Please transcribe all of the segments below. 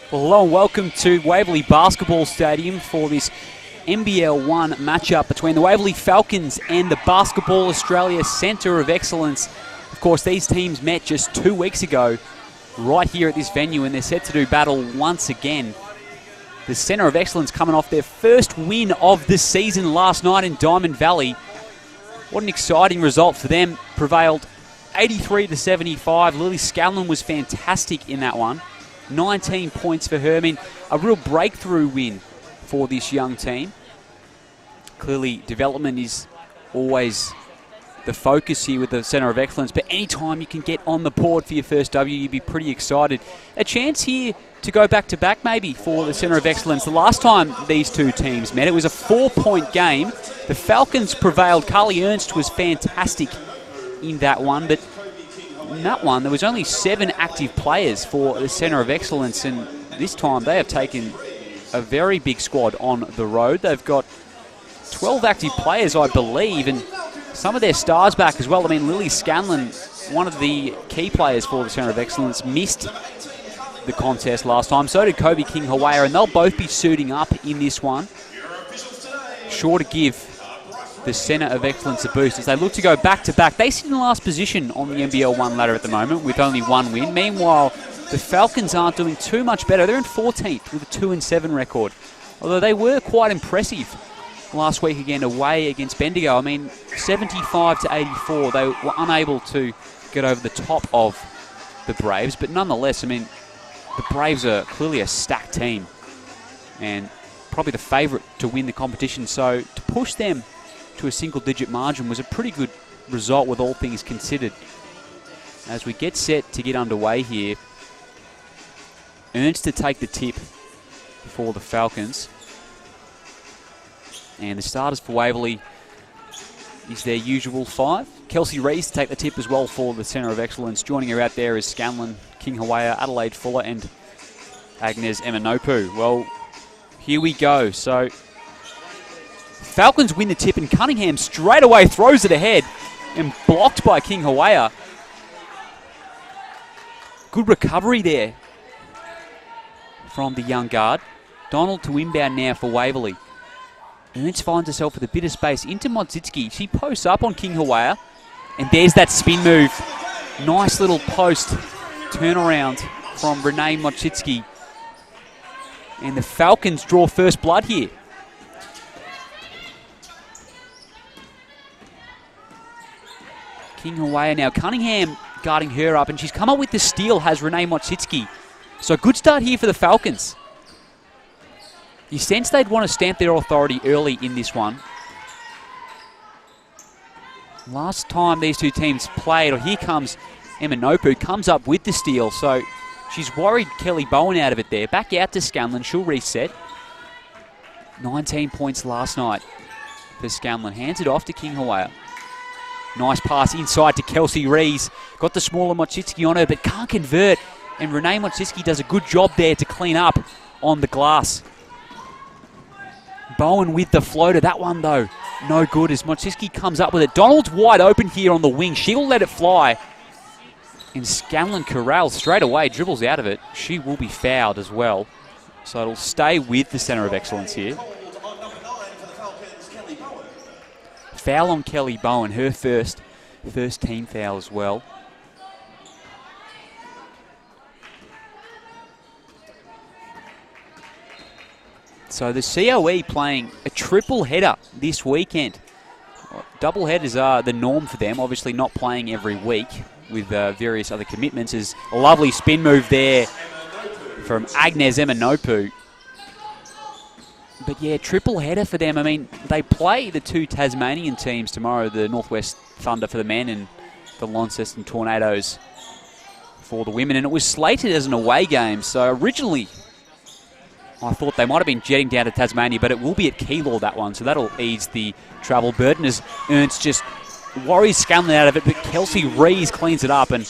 Well, hello and welcome to Waverley Basketball Stadium for this NBL1 matchup between the Waverley Falcons and the Basketball Australia Centre of Excellence. Of course, these teams met just 2 weeks ago right here at this venue, and they're set to do battle once again. The Centre of Excellence coming off their first win of the season last night in Diamond Valley. What an exciting result for them. Prevailed 83-75. Lily Scanlon was fantastic in that one. 19 points for her. I mean, a real breakthrough win for this young team. Clearly, development is always the focus here with the Centre of Excellence, but anytime you can get on the board for your first W, you'd be pretty excited. A chance here to go back-to-back maybe for the Centre of Excellence. The last time these two teams met, it was a 4-point game. The Falcons prevailed. Carly Ernst was fantastic in that one, but in that one, there was only 7 active players for the Centre of Excellence, and this time they have taken a very big squad on the road. They've got 12 active players, I believe, and some of their stars back as well. I mean, Lily Scanlon, one of the key players for the Centre of Excellence, missed the contest last time. So did CoE King-Hawea, and they'll both be suiting up in this one. Sure to give the Centre of Excellence a boost as they look to go back-to-back. They sit in last position on the NBL1 ladder at the moment with only 1 win. Meanwhile, the Falcons aren't doing too much better. They're in 14th with a 2-7 record. Although they were quite impressive last week again away against Bendigo. I mean, 75-84. They were unable to get over the top of the Braves. But nonetheless, I mean, the Braves are clearly a stacked team and probably the favourite to win the competition. So to push them to a single-digit margin was a pretty good result with all things considered. As we get set to get underway here, Ernst to take the tip for the Falcons. And the starters for Waverley is their usual 5. Kelsey Rees to take the tip as well for the Centre of Excellence. Joining her out there is Scanlon, King-Hawea, Adelaide Fuller and Agnes Emanopu. Well, here we go. So Falcons win the tip, and Cunningham straight away throws it ahead and blocked by King-Hawea. Good recovery there from the young guard. Donald to inbound now for Waverley. Ernst finds herself with a bit of space into Modzitsky. She posts up on King-Hawea, and there's that spin move. Nice little post turnaround from Renee Modzitsky. And the Falcons draw first blood here. King-Hawea now. Cunningham guarding her up, and she's come up with the steal, has Renee Modzitsky. So good start here for the Falcons. You sense they'd want to stamp their authority early in this one. Last time these two teams played, or here comes Emanopu, comes up with the steal, so she's worried Kelly Bowen out of it there. Back out to Scanlon, she'll reset. 19 points last night for Scanlon. Hands it off to King-Hawea. Nice pass inside to Kelsey Rees. Got the smaller Modzitsky on her, but can't convert. And Renee Modzitsky does a good job there to clean up on the glass. Bowen with the floater. That one, though, no good as Modzitsky comes up with it. Donald's wide open here on the wing. She'll let it fly. And Scanlon corrals straight away, dribbles out of it. She will be fouled as well. So it'll stay with the Centre of Excellence here. Foul on Kelly Bowen, her first team foul as well. So the CoE playing a triple header this weekend. Double headers are the norm for them, obviously not playing every week with various other commitments. There's a lovely spin move there from Agnes Emanopu. But yeah, triple header for them. I mean, they play the 2 Tasmanian teams tomorrow, the Northwest Thunder for the men and the Launceston Tornadoes for the women. And it was slated as an away game. So originally, I thought they might have been jetting down to Tasmania, but it will be at Keilor, that one. So that'll ease the travel burden as Ernst just worries Scanlon out of it. But Kelsey Rees cleans it up, and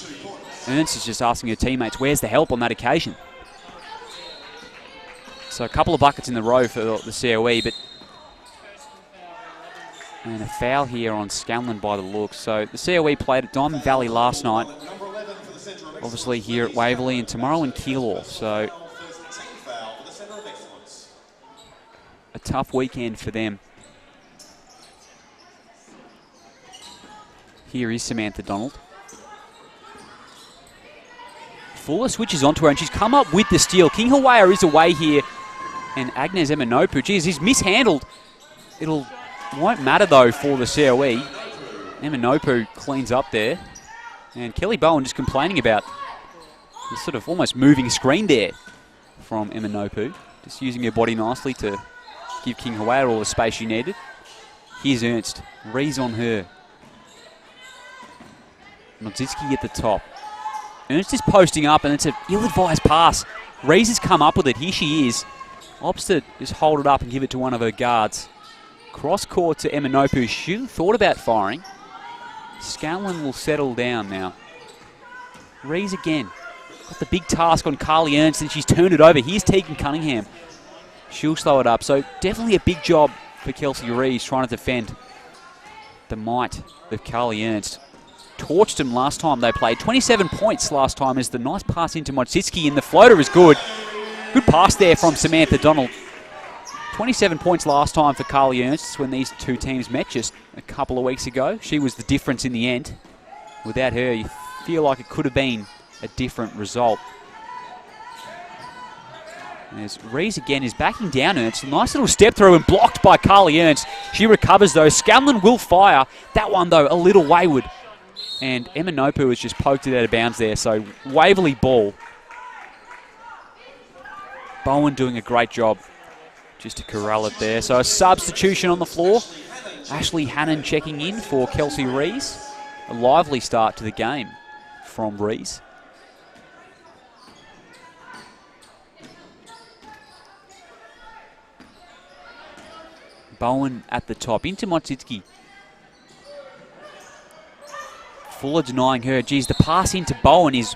Ernst is just asking her teammates, where's the help on that occasion? So a couple of buckets in the row for the CoE, but and a foul here on Scanlon by the looks. So the CoE played at Diamond Valley last night. Obviously here at Waverley, and tomorrow in Keilor. So a tough weekend for them. Here is Samantha Donald. Fuller switches onto her, and she's come up with the steal. King Hawea is away here, and Agnes Eminopu, geez, he's mishandled. Won't matter, though, for the CoE. Eminopu cleans up there, and Kelly Bowen just complaining about this sort of almost moving screen there from Eminopu. Just using her body nicely to give King Hawea all the space she needed. Here's Ernst. Rees on her. Nodzitsky at the top. Ernst is posting up, and it's an ill-advised pass. Rees has come up with it. Here she is. Opts to just hold it up and give it to one of her guards. Cross court to Eminopu. She thought about firing. Scanlon will settle down now. Rees again. Got the big task on Carly Ernst, and she's turned it over. Here's Tegan Cunningham. She'll slow it up. So definitely a big job for Kelsey Rees trying to defend the might of Carly Ernst. Torched him last time they played. 27 points last time as the nice pass into Modsitsky, and the floater is good. Good pass there from Samantha Donald. 27 points last time for Carly Ernst when these two teams met just a couple of weeks ago. She was the difference in the end. Without her, you feel like it could have been a different result. As Rees again is backing down Ernst. A nice little step through and blocked by Carly Ernst. She recovers though. Scanlon will fire. That one though, a little wayward. And Eminopu has just poked it out of bounds there. So Waverley ball. Bowen doing a great job just to corral it there. So a substitution on the floor. Ashley Hannon checking in for Kelsey Rees. A lively start to the game from Rees. Bowen at the top into Modsitsky. Fuller denying her. Geez, the pass into Bowen is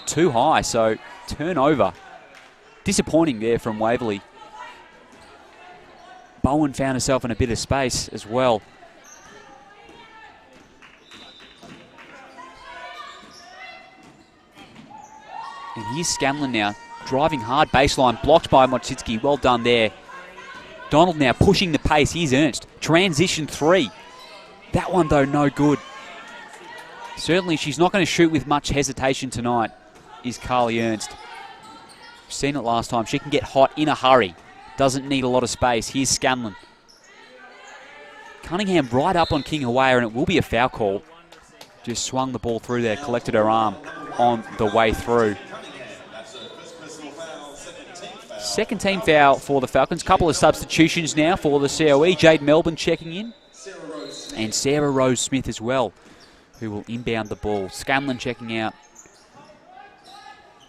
too high, so turnover. Disappointing there from Waverley. Bowen found herself in a bit of space as well. And here's Scanlon now, driving hard baseline, blocked by Modsitsky. Well done there. Donald now pushing the pace. Here's Ernst. Transition 3. That one, though, no good. Certainly, she's not going to shoot with much hesitation tonight, is Carly Ernst. We've seen it last time. She can get hot in a hurry. Doesn't need a lot of space. Here's Scanlon. Cunningham right up on King Hawea, and it will be a foul call. Just swung the ball through there, collected her arm on the way through. Second team foul for the Falcons. Couple of substitutions now for the CoE. Jade Melbourne checking in. And Sarah Rose Smith as well, who will inbound the ball. Scanlon checking out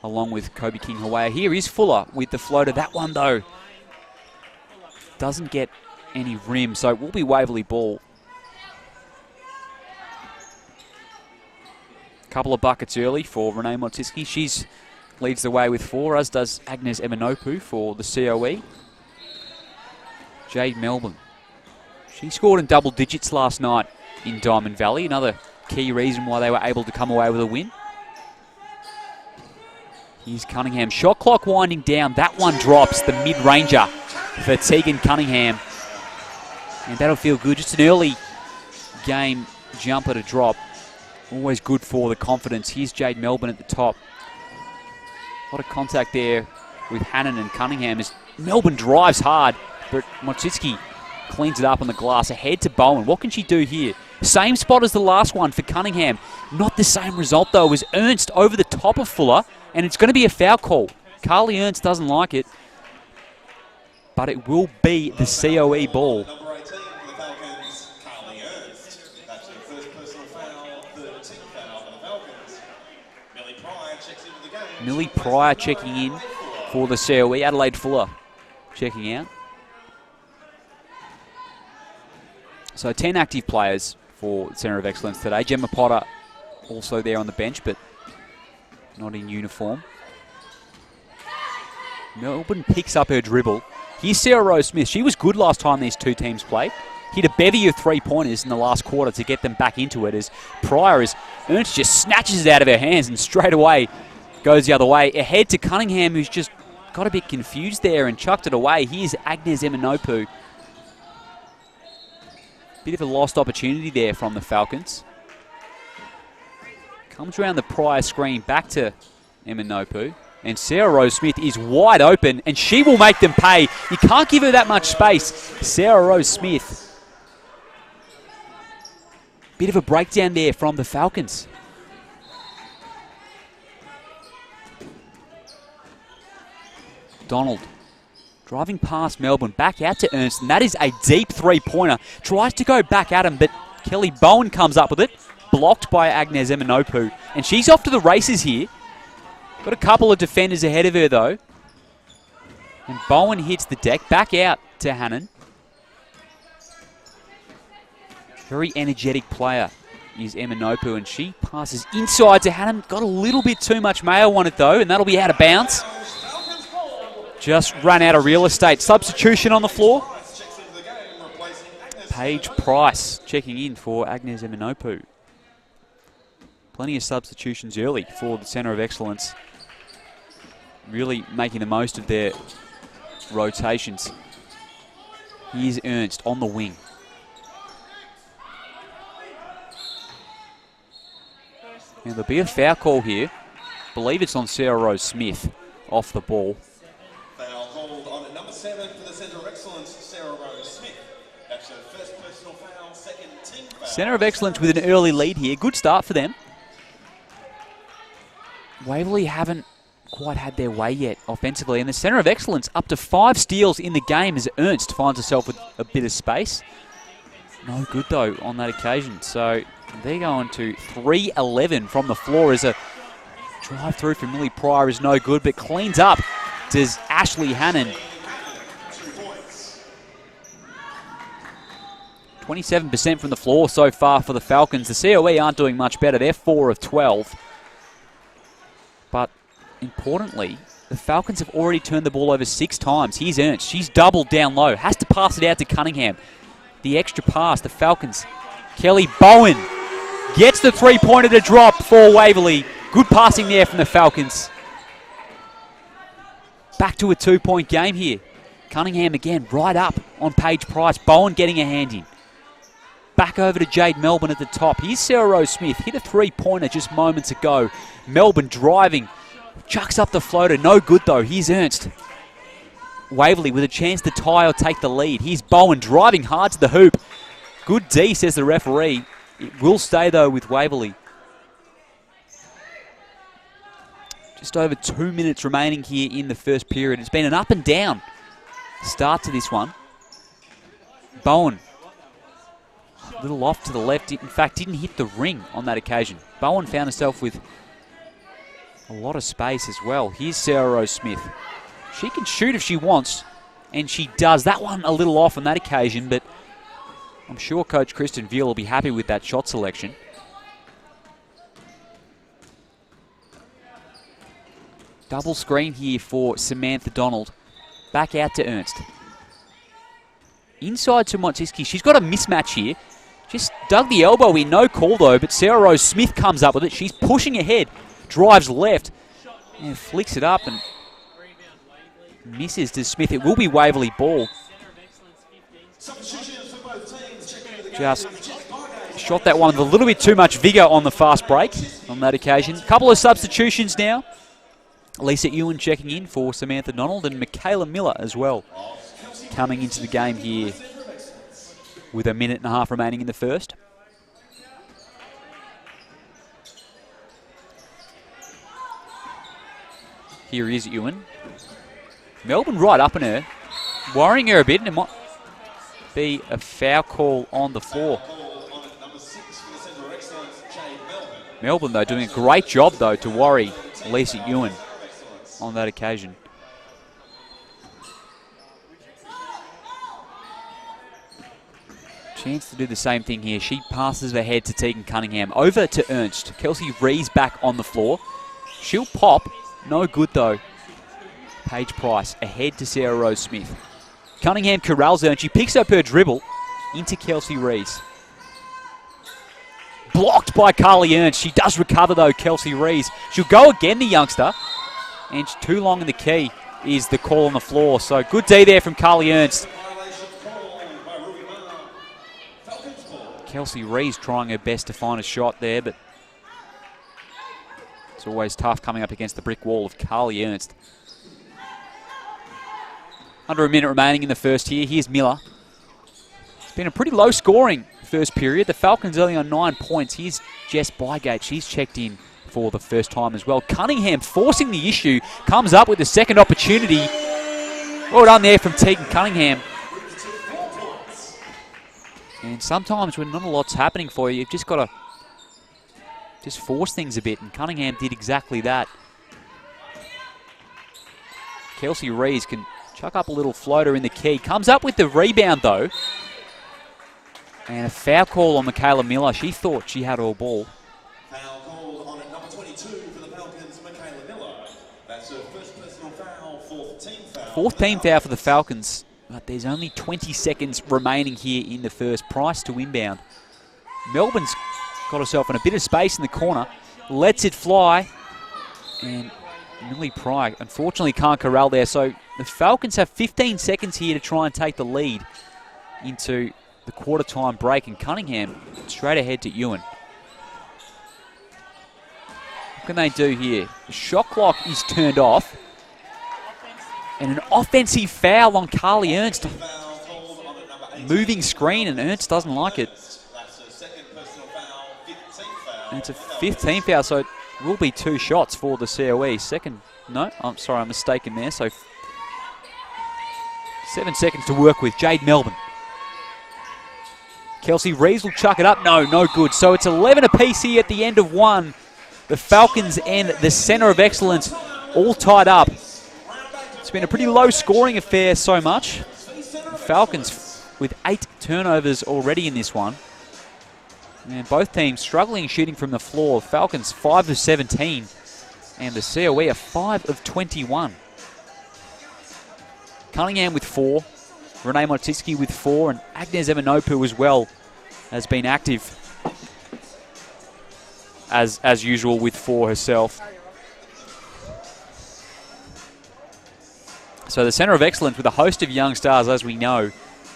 along with Kobe King Hawea. Here is Fuller with the floater. That one, though, doesn't get any rim, so it will be Waverley ball. Couple of buckets early for Renee Modsitsky. She's leads the way with 4, as does Agnes Eminopu for the CoE. Jade Melbourne. She scored in double digits last night in Diamond Valley. Another key reason why they were able to come away with a win. Here's Cunningham. Shot clock winding down. That one drops. The mid-ranger for Tegan Cunningham. And that'll feel good. Just an early game jumper to drop. Always good for the confidence. Here's Jade Melbourne at the top. A lot of contact there with Hannon and Cunningham as Melbourne drives hard, but Modsitsky cleans it up on the glass. Ahead to Bowen. What can she do here? Same spot as the last one for Cunningham. Not the same result, though. It was Ernst over the top of Fuller, and it's going to be a foul call. Carly Ernst doesn't like it, but it will be the CoE ball. Millie Pryor checking in for the CoE. Adelaide Fuller checking out. So 10 active players for Centre of Excellence today. Gemma Potter also there on the bench, but not in uniform. Melbourne picks up her dribble. Here's Sarah Rose Smith. She was good last time these two teams played. Hit a bevy of three-pointers in the last quarter to get them back into it as Ernst just snatches it out of her hands and straight away goes the other way. Ahead to Cunningham, who's just got a bit confused there and chucked it away. Here's Agnes Eminopu. Bit of a lost opportunity there from the Falcons. Comes around the prior screen back to Eminopu. And Sarah Rose Smith is wide open, and she will make them pay. You can't give her that much space. Sarah Rose Smith. Bit of a breakdown there from the Falcons. Donald driving past Melbourne, back out to Ernst, and that is a deep three-pointer. Tries to go back at him, but Kelly Bowen comes up with it. Blocked by Agnes Eminopu. And she's off to the races here. Got a couple of defenders ahead of her, though. And Bowen hits the deck. Back out to Hannon. Very energetic player is Eminopu, and she passes inside to Hannon. Got a little bit too much mayo on it, though, and that'll be out of bounds. Just run out of real estate. Substitution on the floor. Paige Price checking in for Agnes Eminopu. Plenty of substitutions early for the Centre of Excellence. Really making the most of their rotations. Here's Ernst on the wing. And there'll be a foul call here. I believe it's on Sarah Rose Smith off the ball. Foul called on number 7 for the Centre of Excellence, Sarah Rose Smith. That's her first personal foul, second team foul. Centre of Excellence with an early lead here. Good start for them. Waverley haven't quite had their way yet offensively, and the Centre of Excellence up to 5 steals in the game as Ernst finds herself with a bit of space. No good though on that occasion, so they're going to 3-11 from the floor as a drive through from Millie Pryor is no good, but cleans up does Ashley Hannon. 27% from the floor so far for the Falcons. The CoE aren't doing much better. They're 4 of 12. But importantly, the Falcons have already turned the ball over 6 times. Here's Ernst. She's doubled down low. Has to pass it out to Cunningham. The extra pass, the Falcons. Kelly Bowen gets the three-pointer to drop for Waverley. Good passing there from the Falcons. Back to a 2-point game here. Cunningham again right up on Paige Price. Bowen getting a hand in. Back over to Jade Melbourne at the top. Here's Sarah Rose Smith. Hit a three-pointer just moments ago. Melbourne driving. Chucks up the floater. No good though. Here's Ernst. Waverley with a chance to tie or take the lead. Here's Bowen driving hard to the hoop. Good D, says the referee. It will stay though with Waverley. Just over 2 minutes remaining here in the first period. It's been an up and down start to this one. Bowen. A little off to the left. In fact, didn't hit the ring on that occasion. Bowen found herself with a lot of space as well. Here's Sarah Rose Smith. She can shoot if she wants, and she does. That one a little off on that occasion, but I'm sure Coach Kristen Veal will be happy with that shot selection. Double screen here for Samantha Donald. Back out to Ernst. Inside to Montiski. She's got a mismatch here. Just dug the elbow in, no call though, but Sarah Rose Smith comes up with it. She's pushing ahead, drives left, and flicks it up and misses to Smith. It will be Waverley ball. Just shot that one with a little bit too much vigour on the fast break on that occasion. A couple of substitutions now. Lisa Ewan checking in for Samantha Donald and Michaela Miller as well. Coming into the game here with a minute and a half remaining in the first. Here is Ewan. Melbourne right up on her, worrying her a bit, and it might be a foul call on the floor. Melbourne, though, doing a great job, though, to worry Lisa Ewan on that occasion. Chance to do the same thing here. She passes ahead to Tegan Cunningham. Over to Ernst. Kelsey Rees back on the floor. She'll pop. No good, though. Paige Price ahead to Sarah Rose Smith. Cunningham corrals her, and she picks up her dribble into Kelsey Rees. Blocked by Carly Ernst. She does recover, though, Kelsey Rees. She'll go again, the youngster. And she's too long in the key. is the call on the floor. So good D there from Carly Ernst. Kelsey Rees trying her best to find a shot there, but it's always tough coming up against the brick wall of Carly Ernst. Under a minute remaining in the first here. Here's Miller. It's been a pretty low scoring first period. The Falcons only on 9 points. Here's Jess Bygate. She's checked in for the first time as well. Cunningham forcing the issue. Comes up with the second opportunity. Well done there from Tegan Cunningham. And sometimes when not a lot's happening for you, you've just got to just force things a bit. And Cunningham did exactly that. Kelsey Rees can chuck up a little floater in the key. Comes up with the rebound, though. And a foul call on Michaela Miller. She thought she had all ball. Foul called on at number 22 for the Falcons, Michaela Miller. That's her first personal foul, fourth team foul. Fourth team foul for the Falcons. But there's only 20 seconds remaining here in the first. Price to inbound. Melbourne's got herself in a bit of space in the corner. Lets it fly. And Millie Pry unfortunately can't corral there. So the Falcons have 15 seconds here to try and take the lead into the quarter-time break. And Cunningham straight ahead to Ewan. What can they do here? The shot clock is turned off. And an offensive foul on Carly Ernst. Moving screen, and Ernst doesn't like it. And it's a 15 foul, so it will be 2 shots for the CoE. Second, no, I'm sorry, I'm mistaken there. So 7 seconds to work with. Jade Melbourne. Kelsey Rees will chuck it up. No good. So it's 11 apiece here at the end of one. The Falcons and the Centre of Excellence all tied up. It's been a pretty low scoring affair so much. The Falcons with 8 turnovers already in this one. And both teams struggling shooting from the floor. Falcons 5 of 17 and the CoE are 5 of 21. Cunningham with 4. Renee Motiski with 4, and Agnes Emanopu as well has been active as usual with 4 herself. So the Centre of Excellence with a host of young stars, as we know.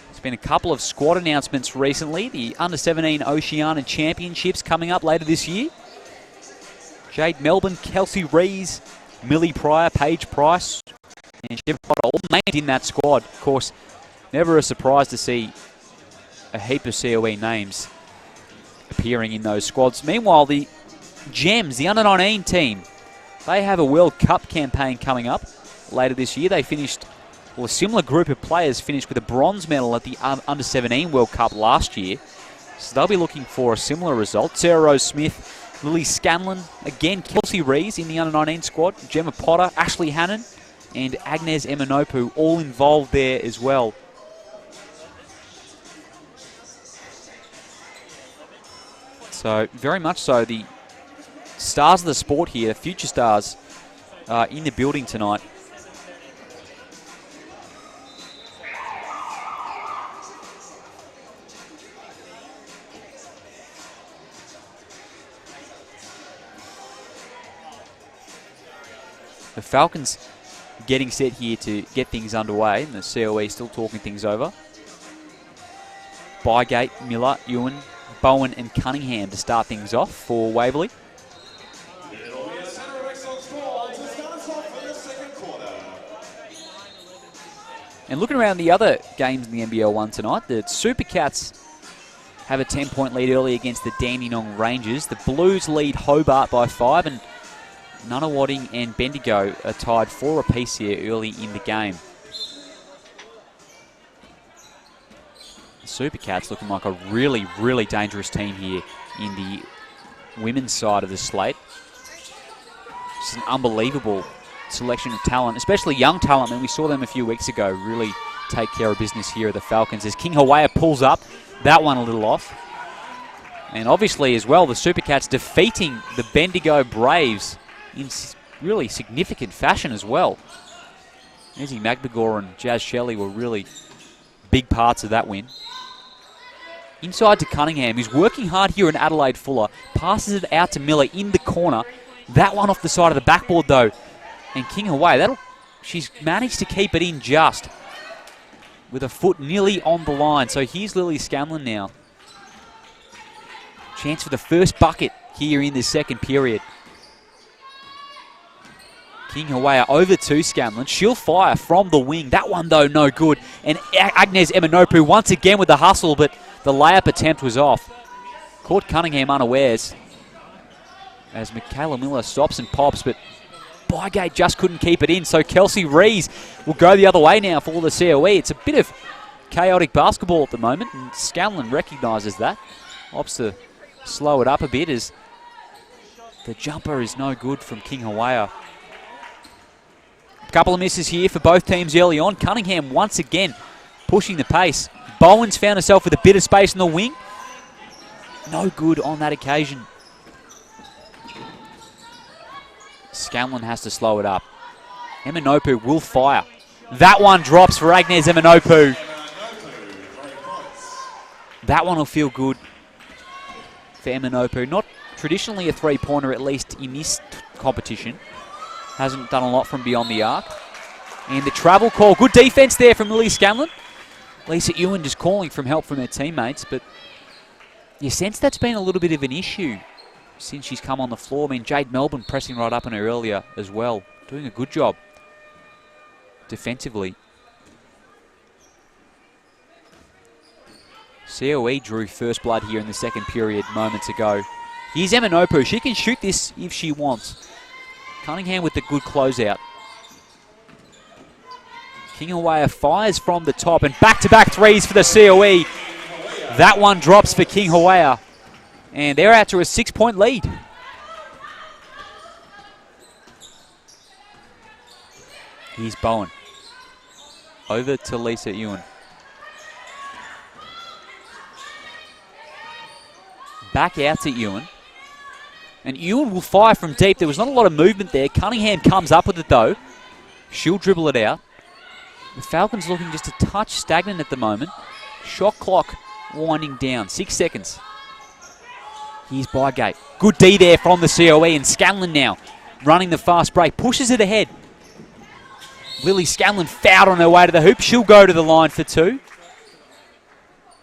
There's been a couple of squad announcements recently. The Under-17 Oceania Championships coming up later this year. Jade Melbourne, Kelsey Rees, Millie Pryor, Paige Price, and Shiv Potter all named in that squad. Of course, never a surprise to see a heap of CoE names appearing in those squads. Meanwhile, the Gems, the Under-19 team, they have a World Cup campaign coming up later this year. They finished, well, a similar group of players finished with a bronze medal at the Under-17 World Cup last year. So they'll be looking for a similar result. Sarah Rose Smith, Lily Scanlon, again Kelsey Rees in the Under-19 squad, Gemma Potter, Ashley Hannon, and Agnes Emanopu all involved there as well. So very much so, the stars of the sport here, the future stars, are in the building tonight. The Falcons getting set here to get things underway, and the CoE still talking things over. Bygate, Miller, Ewan, Bowen and Cunningham to start things off for Waverley. And looking around the other games in the NBL1 tonight, the Super Cats have a 10-point lead early against the Dandenong Rangers. The Blues lead Hobart by 5, and Nunawading and Bendigo are tied 4 apiece here early in the game. The Super Cats looking like a really, really dangerous team here in the women's side of the slate. It's an unbelievable selection of talent, especially young talent. I mean, we saw them a few weeks ago really take care of business here at the Falcons as King Hawaii pulls up. That one a little off. And obviously as well, the Super Cats defeating the Bendigo Braves in really significant fashion as well. Izzy Magbagor and Jazz Shelley were really big parts of that win. Inside to Cunningham, who's working hard here in Adelaide Fuller. Passes it out to Miller in the corner. That one off the side of the backboard though. And King Hawaii, that'll she's managed to keep it in just with a foot nearly on the line. So here's Lily Scanlon now. Chance for the first bucket here in the second period. King Hawea over to Scanlon. She'll fire from the wing. That one, though, no good. And Agnes Eminopu once again with the hustle, but the layup attempt was off. Caught Cunningham unawares as Michaela Miller stops and pops, but Bygate just couldn't keep it in. So Kelsey Rees will go the other way now for the CoE. It's a bit of chaotic basketball at the moment, and Scanlon recognises that. Opts to slow it up a bit as the jumper is no good from King Hawea. A couple of misses here for both teams early on. Cunningham once again pushing the pace. Bowen's found herself with a bit of space in the wing. No good on that occasion. Scanlon has to slow it up. Eminopu will fire. That one drops for Agnes Eminopu. That one will feel good for Eminopu. Not traditionally a three-pointer, at least in this competition. Hasn't done a lot from beyond the arc. And the travel call. Good defense there from Lily Scanlon. Lisa Ewan just calling for help from her teammates, but you sense that's been a little bit of an issue since she's come on the floor. I mean, Jade Melbourne pressing right up on her earlier as well. Doing a good job defensively. CoE drew first blood here in the second period moments ago. Here's Eminopu. She can shoot this if she wants. Cunningham with the good closeout. King Hawea fires from the top and back-to-back threes for the CoE. That one drops for King Hawea. And they're out to a 6-point lead. Here's Bowen. Over to Lisa Ewan. Back out to Ewan. And Ewan will fire from deep. There was not a lot of movement there. Cunningham comes up with it though. She'll dribble it out. The Falcons looking just a touch stagnant at the moment. Shot clock winding down. 6 seconds. Here's Bygate. Good D there from the CoE, and Scanlon now running the fast break. Pushes it ahead. Lily Scanlon fouled on her way to the hoop. She'll go to the line for two.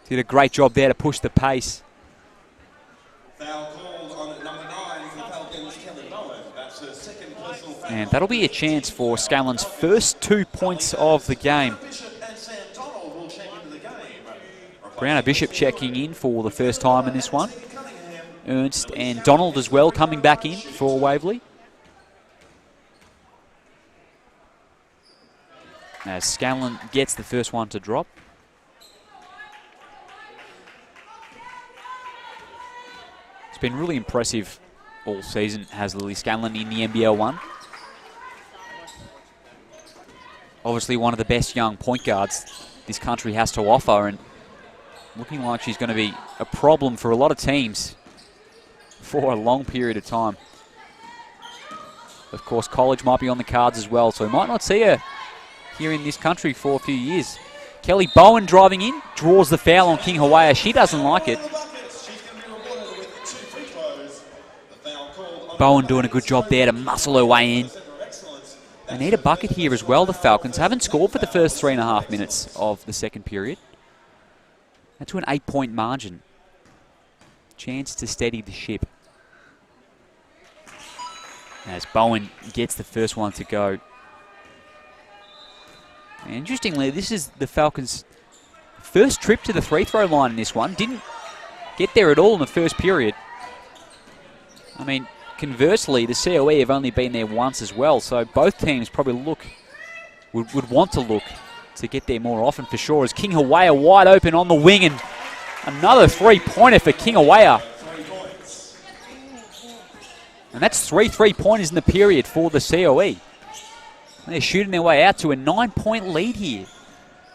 Did a great job there to push the pace. Foul called on number 9 for the Falcons, Kelly Bowen. That's her second personal foul. And that'll be a chance for Scanlon's first 2 points of the game. Browner Bishop checking in for the first time in this one. Ernst and Donald as well coming back in for Waverley. As Scanlon gets the first one to drop. It's been really impressive all season, has Lily Scanlon in the NBL1. Obviously one of the best young point guards this country has to offer, and looking like she's going to be a problem for a lot of teams for a long period of time. Of course, college might be on the cards as well, so we might not see her here in this country for a few years. Kelly Bowen driving in, draws the foul on King Hawea. She doesn't like it. Bowen doing a good job there to muscle her way in. They need a bucket here as well, the Falcons. Haven't scored for the first 3.5 minutes of the second period. That's to an 8-point margin. Chance to steady the ship. As Bowen gets the first one to go. And interestingly, this is the Falcons' first trip to the free-throw line in this one. Didn't get there at all in the first period. I mean, conversely, the CoE have only been there once as well, so both teams probably would want to look to get there more often for sure. As King Hawea wide open on the wing, and another three-pointer for King Hawea. And that's 3 3-pointers in the period for the CoE. They're shooting their way out to a 9-point lead here.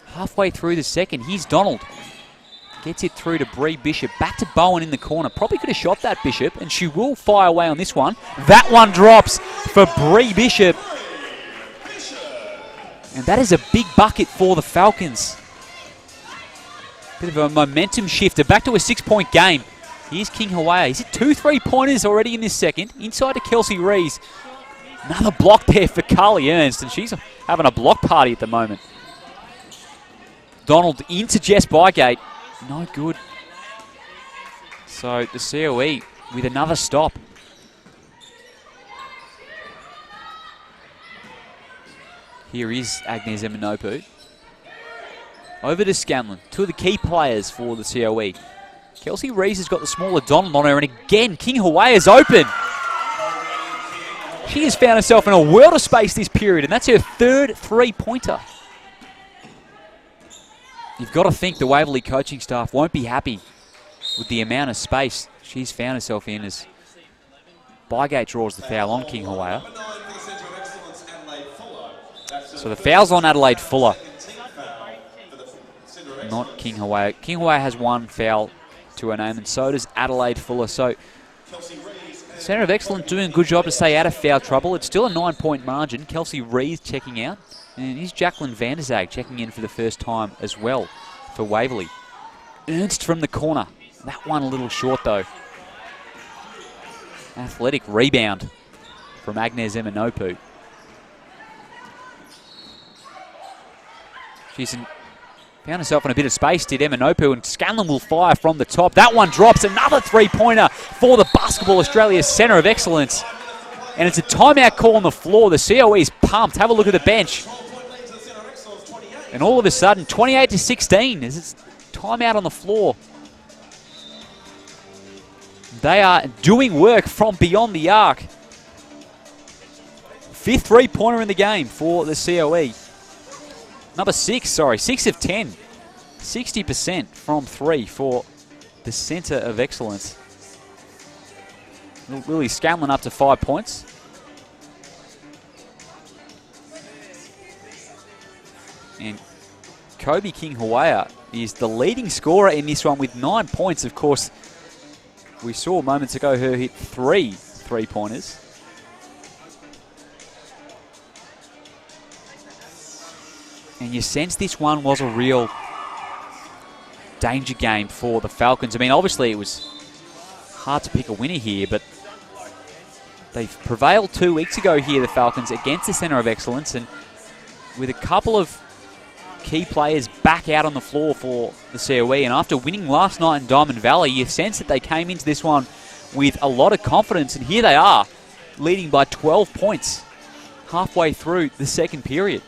Halfway through the second, here's Donald. Gets it through to Bree Bishop. Back to Bowen in the corner. Probably could have shot that Bishop, and she will fire away on this one. That one drops for Bree Bishop. And that is a big bucket for the Falcons. Bit of a momentum shifter. Back to a 6-point game. Here's King Hawea. He's hit 2 3-pointers already in this second. Inside to Kelsey Rees. Another block there for Carly Ernst, and she's having a block party at the moment. Donald into Jess Bygate. No good. So the CoE with another stop. Here is Agnes Eminopu. Over to Scanlon. Two of the key players for the CoE. Kelsey Rees has got the smaller Donald on her, and again, King Hawaii is open. She has found herself in a world of space this period, and that's her third three-pointer. You've got to think the Waverley coaching staff won't be happy with the amount of space she's found herself in as Bygate draws the foul on King Hawaii. So the foul's on Adelaide Fuller, not King Hawaii. King Hawaii has one foul to her name, and so does Adelaide Fuller. So Centre of Excellence doing a good job to stay out of foul trouble. It's still a 9-point margin. Kelsey Rees checking out. And here's Jacqueline Van der Zag checking in for the first time as well for Waverley. Ernst from the corner. That one a little short though. Athletic rebound from Agnes Eminopu. She's found herself in a bit of space, did Eminopu, and Scanlon will fire from the top. That one drops. Another three-pointer for the Basketball Australia Centre of Excellence. And it's a timeout call on the floor. The CoE is pumped. Have a look at the bench. And all of a sudden, 28-16. There's a timeout on the floor. They are doing work from beyond the arc. Fifth three-pointer in the game for the CoE. Number 6 of 10. 60% from 3 for the Centre of Excellence. Lily Scanlon up to 5 points. And Kobe King Hawaii is the leading scorer in this one with 9 points. Of course, we saw moments ago her hit 3 three-pointers. And you sense this one was a real danger game for the Falcons. I mean, obviously it was hard to pick a winner here, but they've prevailed 2 weeks ago here, the Falcons, against the Centre of Excellence, and with a couple of key players back out on the floor for the CoE. And after winning last night in Diamond Valley, you sense that they came into this one with a lot of confidence, and here they are, leading by 12 points halfway through the second period.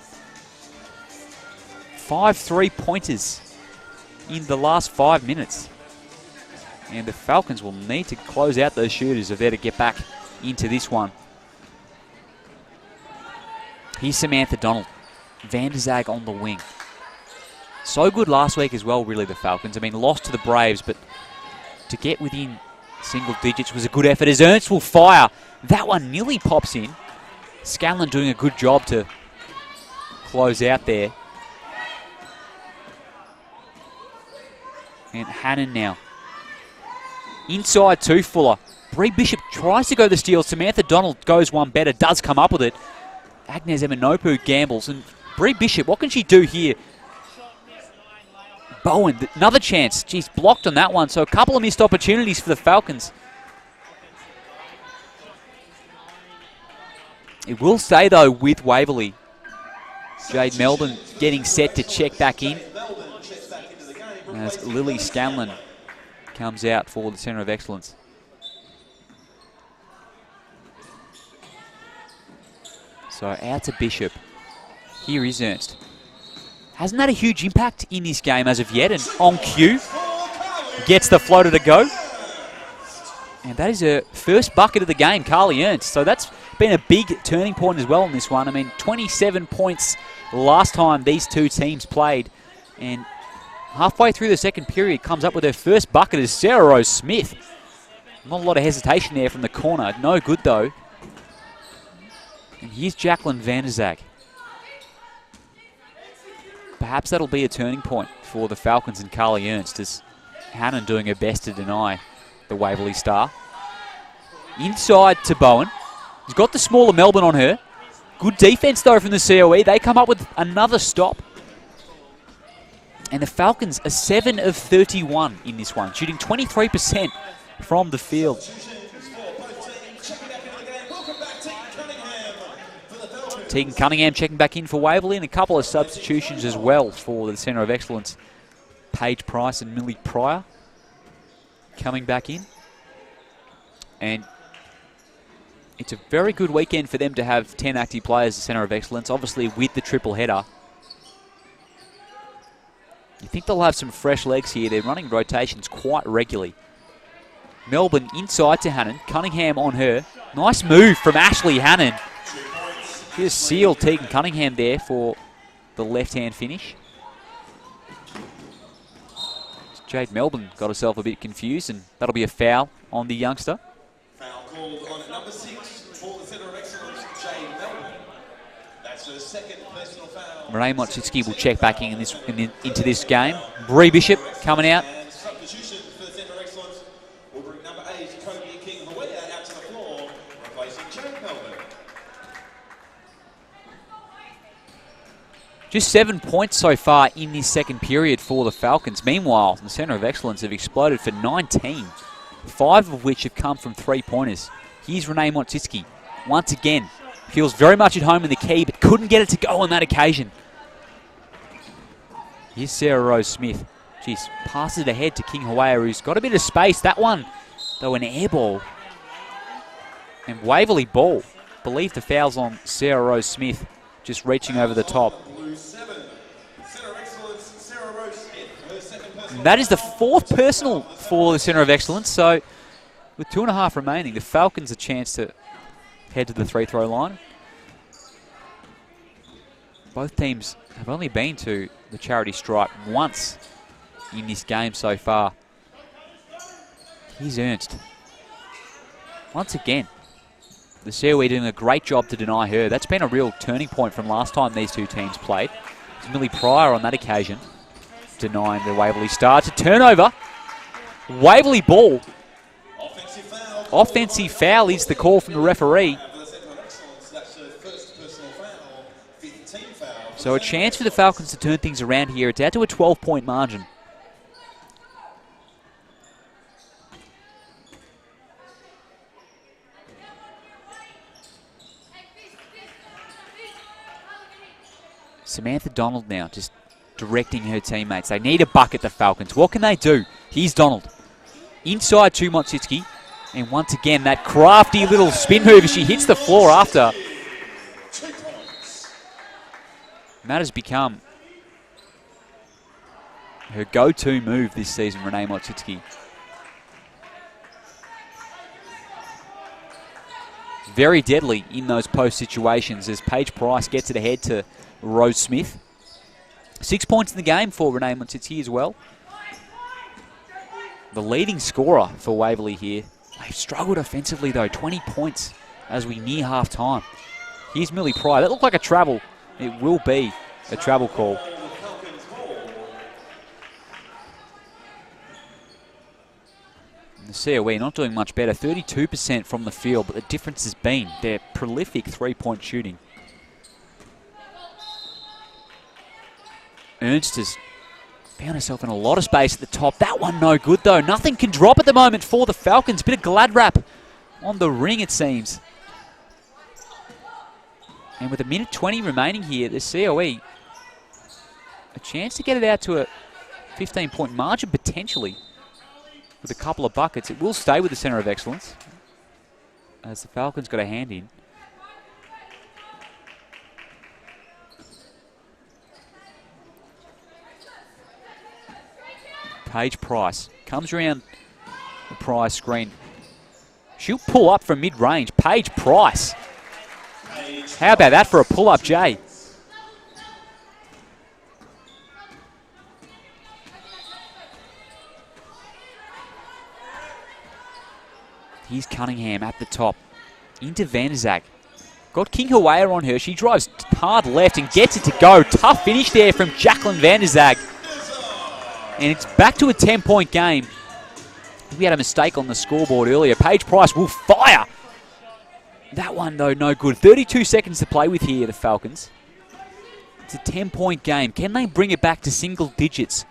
5 three-pointers in the last 5 minutes. And the Falcons will need to close out those shooters if they're to get back into this one. Here's Samantha Donald. Van der Zag on the wing. So good last week as well, really, the Falcons. I mean, lost to the Braves, but to get within single digits was a good effort as Ernst will fire. That one nearly pops in. Scanlon doing a good job to close out there. And Hannon now. Inside to Fuller. Bree Bishop tries to go the steal. Samantha Donald goes one better, does come up with it. Agnes Eminopu gambles. And Bree Bishop, what can she do here? Bowen, another chance. She's blocked on that one. So a couple of missed opportunities for the Falcons. It will stay, though, with Waverley. Jade Melbourne getting set to check back in. As Lily Scanlon comes out for the Centre of Excellence. So out to Bishop. Here is Ernst. Hasn't had a huge impact in this game as of yet, and on cue, gets the floater to go. And that is her first bucket of the game, Carly Ernst. So that's been a big turning point as well in this one. I mean, 27 points last time these two teams played. And halfway through the second period, comes up with her first bucket as Sarah Rose Smith. Not a lot of hesitation there from the corner. No good, though. And here's Jacqueline Van der Zag. Perhaps that'll be a turning point for the Falcons and Carly Ernst, as Hannon doing her best to deny the Waverley star. Inside to Bowen. He's got the smaller Melbourne on her. Good defense, though, from the CoE. They come up with another stop. And the Falcons are 7 of 31 in this one, shooting 23% from the field. Tegan Cunningham checking back in for Waverley, and a couple of substitutions as well for the Centre of Excellence. Paige Price and Millie Pryor coming back in. And it's a very good weekend for them to have 10 active players at Centre of Excellence, obviously with the triple header. You think they'll have some fresh legs here. They're running rotations quite regularly. Melbourne inside to Hannon. Cunningham on her. Nice move from Ashley Hannon. Just sealed Tegan Cunningham there for the left-hand finish. Jade Melbourne got herself a bit confused, and that'll be a foul on the youngster. Foul called on number 6 for the Centre of Excellence, Jade Melbourne. That's her second personal foul. Marae Motsitsky will check back into this game. Bree Bishop coming out. And substitution for the Centre of Excellence will bring number 8, CoE King Hawea, out to the floor, replacing Jade Melbourne. Just 7 points so far in this second period for the Falcons. Meanwhile, the Centre of Excellence have exploded for 19, 5 of which have come from three-pointers. Here's Renee Motsitsky. Once again, feels very much at home in the key, but couldn't get it to go on that occasion. Here's Sarah Rose Smith. She's passes it ahead to King Hawea, who's got a bit of space. That one, though, an air ball. And Waverley ball. Believe the foul's on Sarah Rose Smith, just reaching over the top. And that is the 4th personal for the Centre of Excellence. So with 2.5 remaining, the Falcons a chance to head to the free-throw line. Both teams have only been to the charity stripe once in this game so far. Here's Ernst. Once again, the CoE doing a great job to deny her. That's been a real turning point from last time these two teams played. It's Millie Pryor on that occasion, denying the Waverley Star. To turnover. Waverley ball. Offensive foul is the call from the referee. So a chance for the Falcons to turn things around here. It's out to a 12-point margin. Samantha Donald now just directing her teammates. They need a bucket, the Falcons. What can they do? Here's Donald. Inside to Motsitsky. And once again, that crafty little spin move as she hits the floor after. And that has become her go-to move this season, Renee Motsitsky. Very deadly in those post situations as Paige Price gets it ahead to Rose Smith. 6 points in the game for Renee Motsitsky as well. The leading scorer for Waverley here. They've struggled offensively though, 20 points as we near half time. Here's Millie Pryor. That looked like a travel. It will be a travel call. And the CoE not doing much better. 32% from the field, but the difference has been their prolific three-point shooting. Ernst has found herself in a lot of space at the top. That one no good though. Nothing can drop at the moment for the Falcons. Bit of glad wrap on the ring it seems. And with 1:20 remaining here, the CoE a chance to get it out to a 15-point margin potentially with a couple of buckets. It will stay with the Centre of Excellence as the Falcons got a hand in. Paige Price comes around the Price screen. She'll pull up from mid-range. Paige Price. How about that for a pull-up, Jay? Here's Cunningham at the top. Into Van der Zag. Got King Hawea on her. She drives hard left and gets it to go. Tough finish there from Jacqueline Van der Zag. And it's back to a 10-point game. We had a mistake on the scoreboard earlier. Paige Price will fire. That one, though, no good. 32 seconds to play with here, the Falcons. It's a 10-point game. Can they bring it back to single digits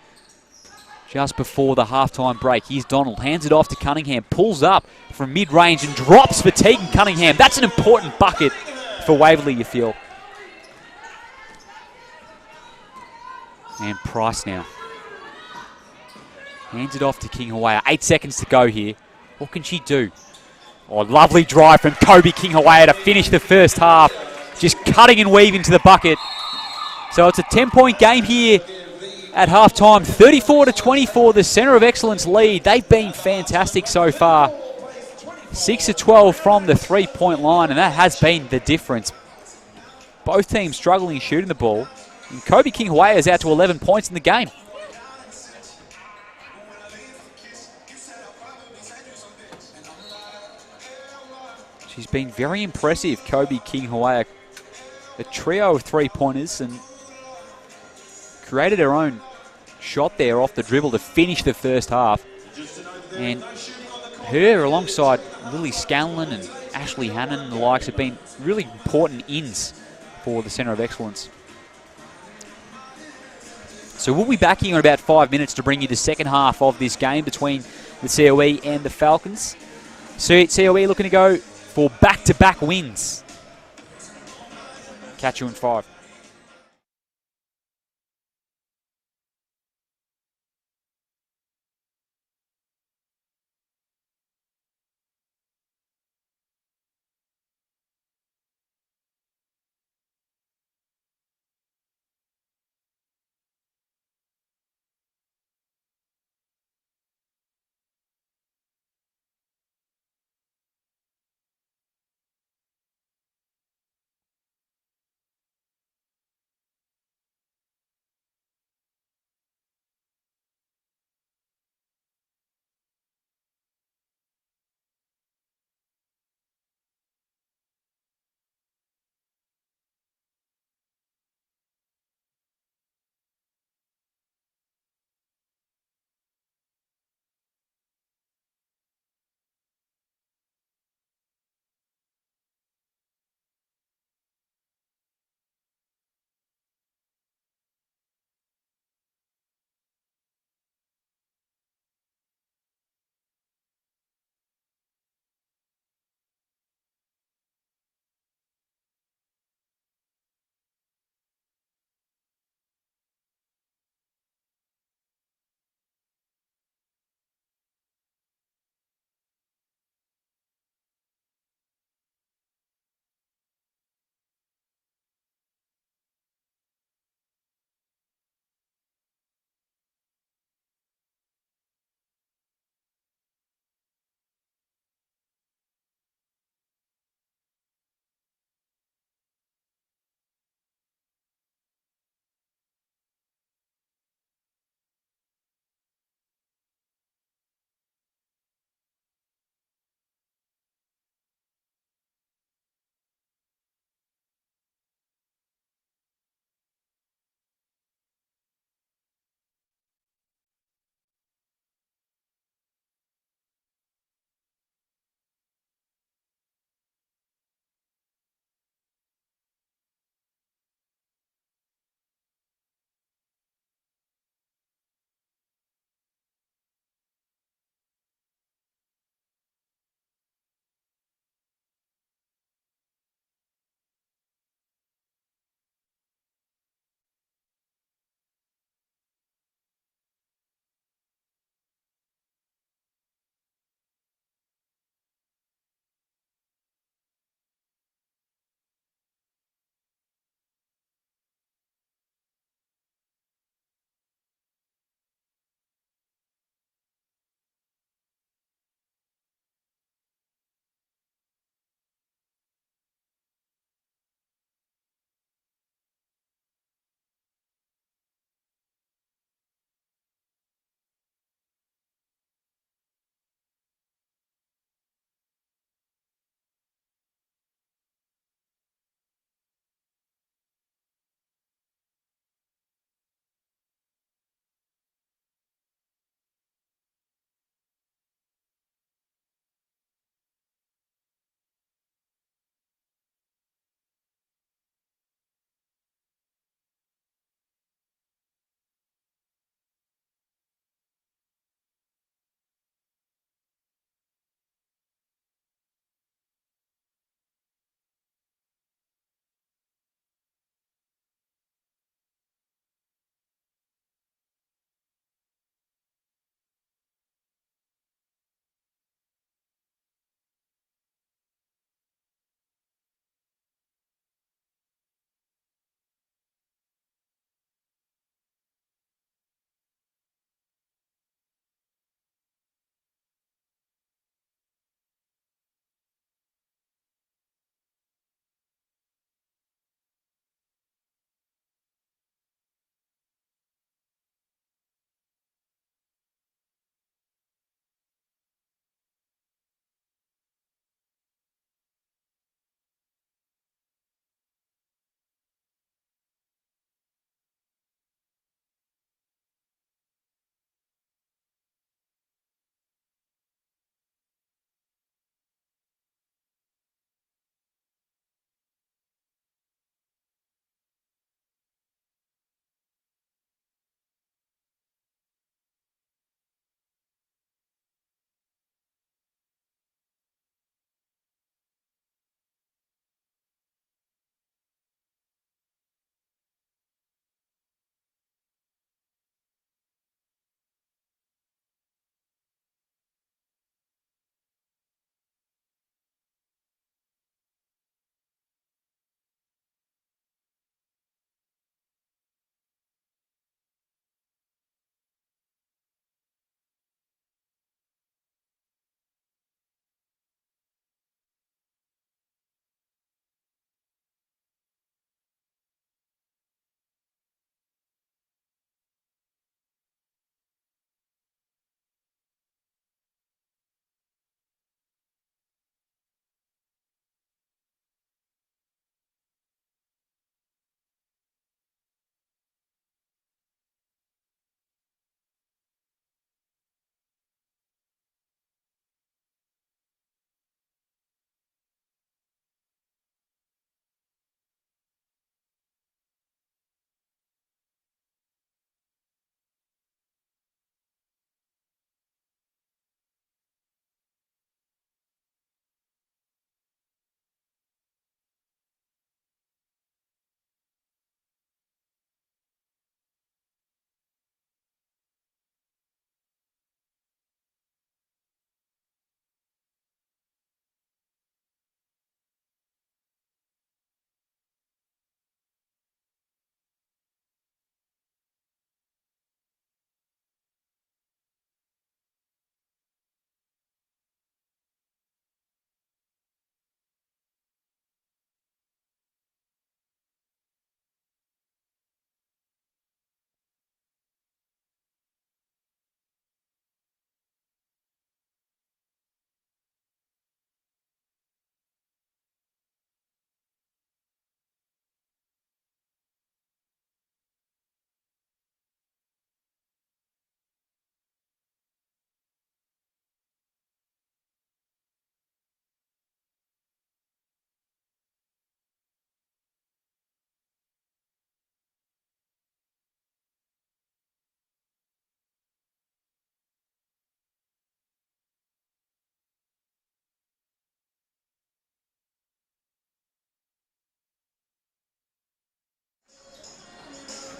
just before the halftime break? Here's Donald. Hands it off to Cunningham. Pulls up from mid-range and drops for Tegan Cunningham. That's an important bucket for Waverley, you feel. And Price now. Hands it off to King Hawaii. 8 seconds to go here. What can she do? Oh, lovely drive from CoE King Hawaii to finish the first half. Just cutting and weaving to the bucket. So it's a 10-point game here at halftime. 34-24, the Centre of Excellence lead. They've been fantastic so far. 6 of 12 from the three-point line, and that has been the difference. Both teams struggling shooting the ball. And CoE King Hawaii is out to 11 points in the game. She's been very impressive, CoE King Hawaii. A trio of three-pointers and created her own shot there off the dribble to finish the first half. And her, alongside Lily Scanlon and Ashley Hannon and the likes, have been really important ins for the Centre of Excellence. So we'll be back here in about 5 minutes to bring you the second half of this game between the CoE and the Falcons. So CoE looking to go for back-to-back wins. Catch you in 5.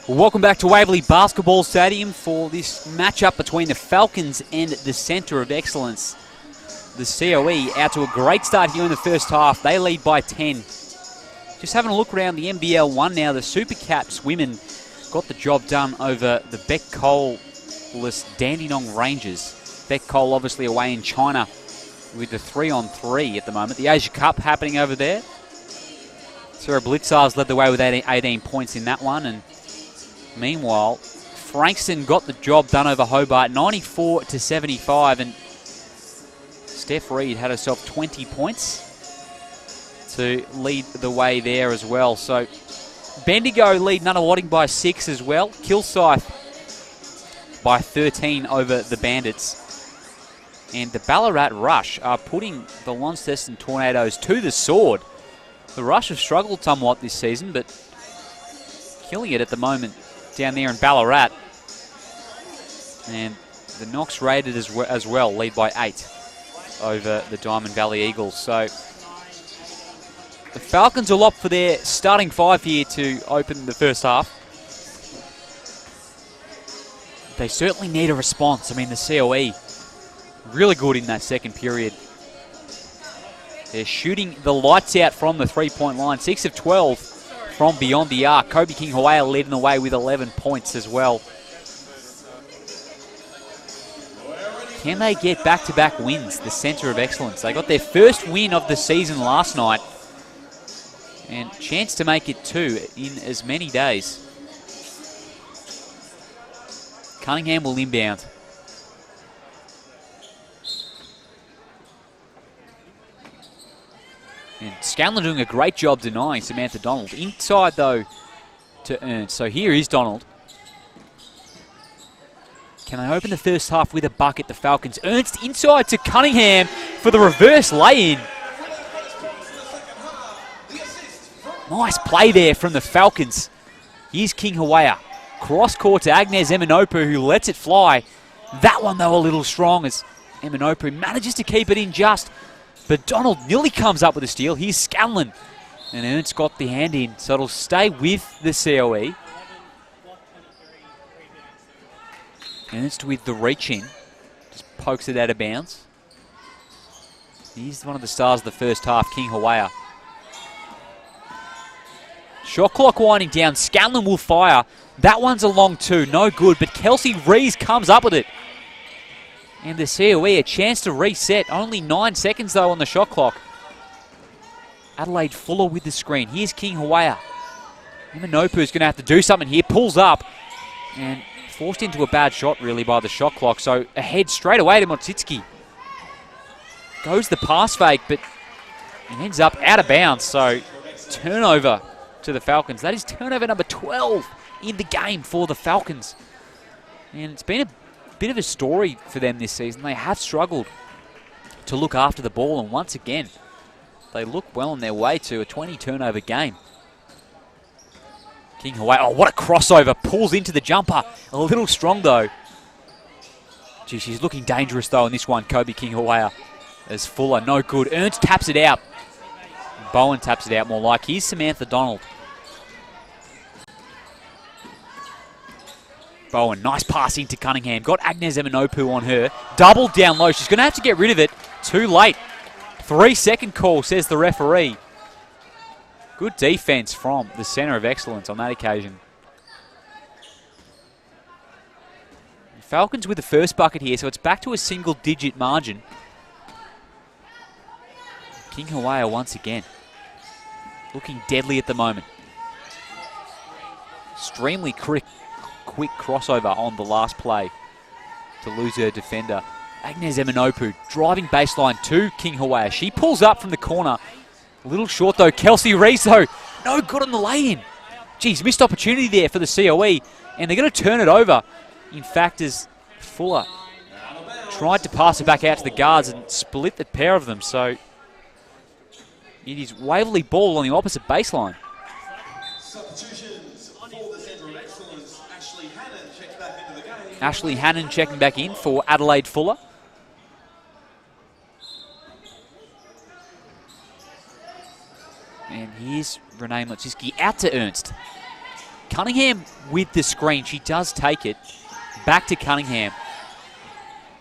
Well, welcome back to Waverley Basketball Stadium for this matchup between the Falcons and the Centre of Excellence. The CoE out to a great start here in the first half. They lead by 10. Just having a look around the NBL1 now, the Super Caps women got the job done over the Beck Cole-less Dandenong Rangers. Beck Cole obviously away in China with the 3-on-3 at the moment. The Asia Cup happening over there. Sarah Blitzars led the way with 18 points in that one, and meanwhile, Frankston got the job done over Hobart, 94-75, and Steph Reed had herself 20 points to lead the way there as well. So Bendigo lead Nunawading by 6 as well. Kilsyth by 13 over the Bandits. And the Ballarat Rush are putting the Launceston Tornadoes to the sword. The Rush have struggled somewhat this season, but killing it at the moment down there in Ballarat. And the Knox Raiders as well lead by 8 over the Diamond Valley Eagles. So the Falcons will opt for their starting 5 here to open the first half. They certainly need a response. I mean, the CoE really good in that second period. They're shooting the lights out from the three-point line. 6 of 12 from beyond the arc. Kobe King Hawaii leading the way with 11 points as well. Can they get back-to-back wins, the Centre of Excellence? They got their first win of the season last night, and chance to make it 2 in as many days. Cunningham will inbound. And Scanlon doing a great job denying Samantha Donald. Inside, though, to Ernst. So here is Donald. Can they open the first half with a bucket, the Falcons? Ernst inside to Cunningham for the reverse lay-in. Nice play there from the Falcons. Here's King Hawaii. Cross-court to Agnes Eminopu, who lets it fly. That one, though, a little strong as Eminopu manages to keep it in just. But Donald nearly comes up with a steal. Here's Scanlon. And Ernst got the hand in, so it'll stay with the CoE. Ernst with the reach in. Just pokes it out of bounds. He's one of the stars of the first half, King Hawaii. Shot clock winding down. Scanlon will fire. That one's a long 2. No good, but Kelsey Rees comes up with it. And the CoE a chance to reset. Only 9 seconds, though, on the shot clock. Adelaide Fuller with the screen. Here's King Hawaii. Imanopu's going to have to do something here. Pulls up. And forced into a bad shot, really, by the shot clock. So ahead straight away to Motsitsky. Goes the pass fake, but it ends up out of bounds. So turnover to the Falcons. That is turnover number 12 in the game for the Falcons. And it's been a bit of a story for them this season. They have struggled to look after the ball, and once again, they look well on their way to a 20 turnover game. King Hawaii, oh, what a crossover. Pulls into the jumper. A little strong, though. Gee, she's looking dangerous, though, in this one, Kobe King Hawaii. As Fuller, no good. Ernst taps it out. Bowen taps it out more like. Here's Samantha Donald. Bowen, nice pass into Cunningham. Got Agnes Eminopu on her. Doubled down low. She's going to have to get rid of it. Too late. 3-second call, says the referee. Good defense from the Centre of Excellence on that occasion. Falcons with the first bucket here, so it's back to a single-digit margin. King Hawaii once again looking deadly at the moment. Extremely quick crossover on the last play to lose her defender. Agnes Eminopu driving baseline to King Hawaii. She pulls up from the corner. A little short though. Kelsey Rees though, no good on the lay-in. Geez, missed opportunity there for the CoE, and they're going to turn it over. In fact, as Fuller tried to pass it back out to the guards and split the pair of them, so it is Waverley ball on the opposite baseline. Substitutions for the Centre of Excellence. Ashley Hannon checks back into the game. Ashley Hannon checking back in for Adelaide Fuller. And here's Renee Motsiski out to Ernst. Cunningham with the screen. She does take it. Back to Cunningham.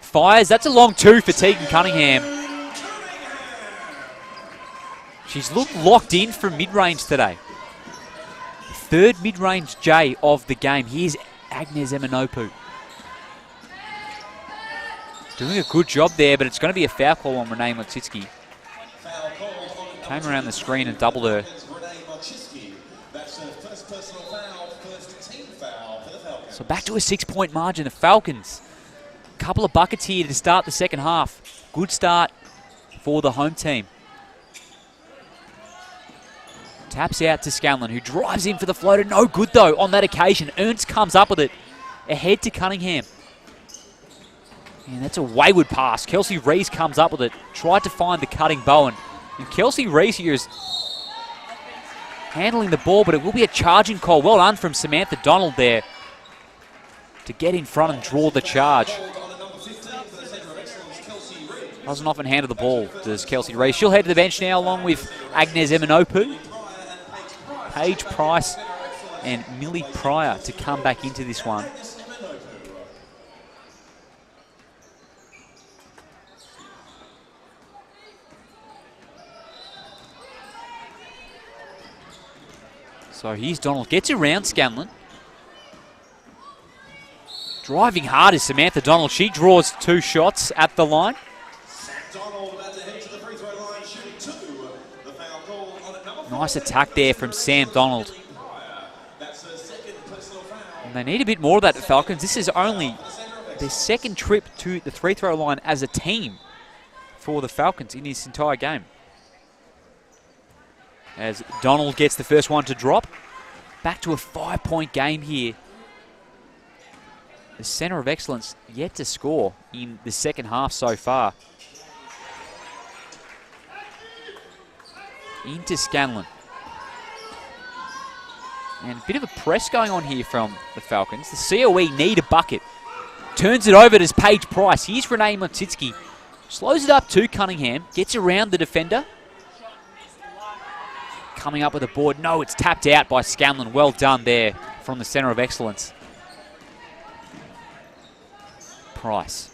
Fires. That's a long two for Tegan Cunningham. She's looked locked in from mid-range today. Third mid-range J of the game. Here's Agnes Eminopu. Doing a good job there, but it's going to be a foul call on Renee Motsitsky. Came around the screen and doubled her. So back to a 6-point margin. The Falcons, a couple of buckets here to start the second half. Good start for the home team. Taps out to Scanlon, who drives in for the floater. No good, though, on that occasion. Ernst comes up with it. Ahead to Cunningham. And that's a wayward pass. Kelsey Rees comes up with it. Tried to find the cutting Bowen. And Kelsey Rees here is handling the ball, but it will be a charging call. Well done from Samantha Donald there to get in front and draw the charge. Doesn't often handle the ball, does Kelsey Rees. She'll head to the bench now along with Agnes Eminopu, Paige Price and Millie Pryor to come back into this one. So here's Donald, gets around Scanlon. Driving hard is Samantha Donald. She draws 2 shots at the line. Nice attack there from Sam Donald. And they need a bit more of that, the Falcons. This is only their second trip to the free throw line as a team for the Falcons in this entire game. As Donald gets the first one to drop. Back to a 5-point game here. The centre of excellence yet to score in the second half so far. Into Scanlon. And a bit of a press going on here from the Falcons. The CoE need a bucket. Turns it over to Paige Price. Here's Renee Motsitsky. Slows it up to Cunningham. Gets around the defender. Coming up with a board. No, it's tapped out by Scanlon. Well done there from the centre of excellence. Price.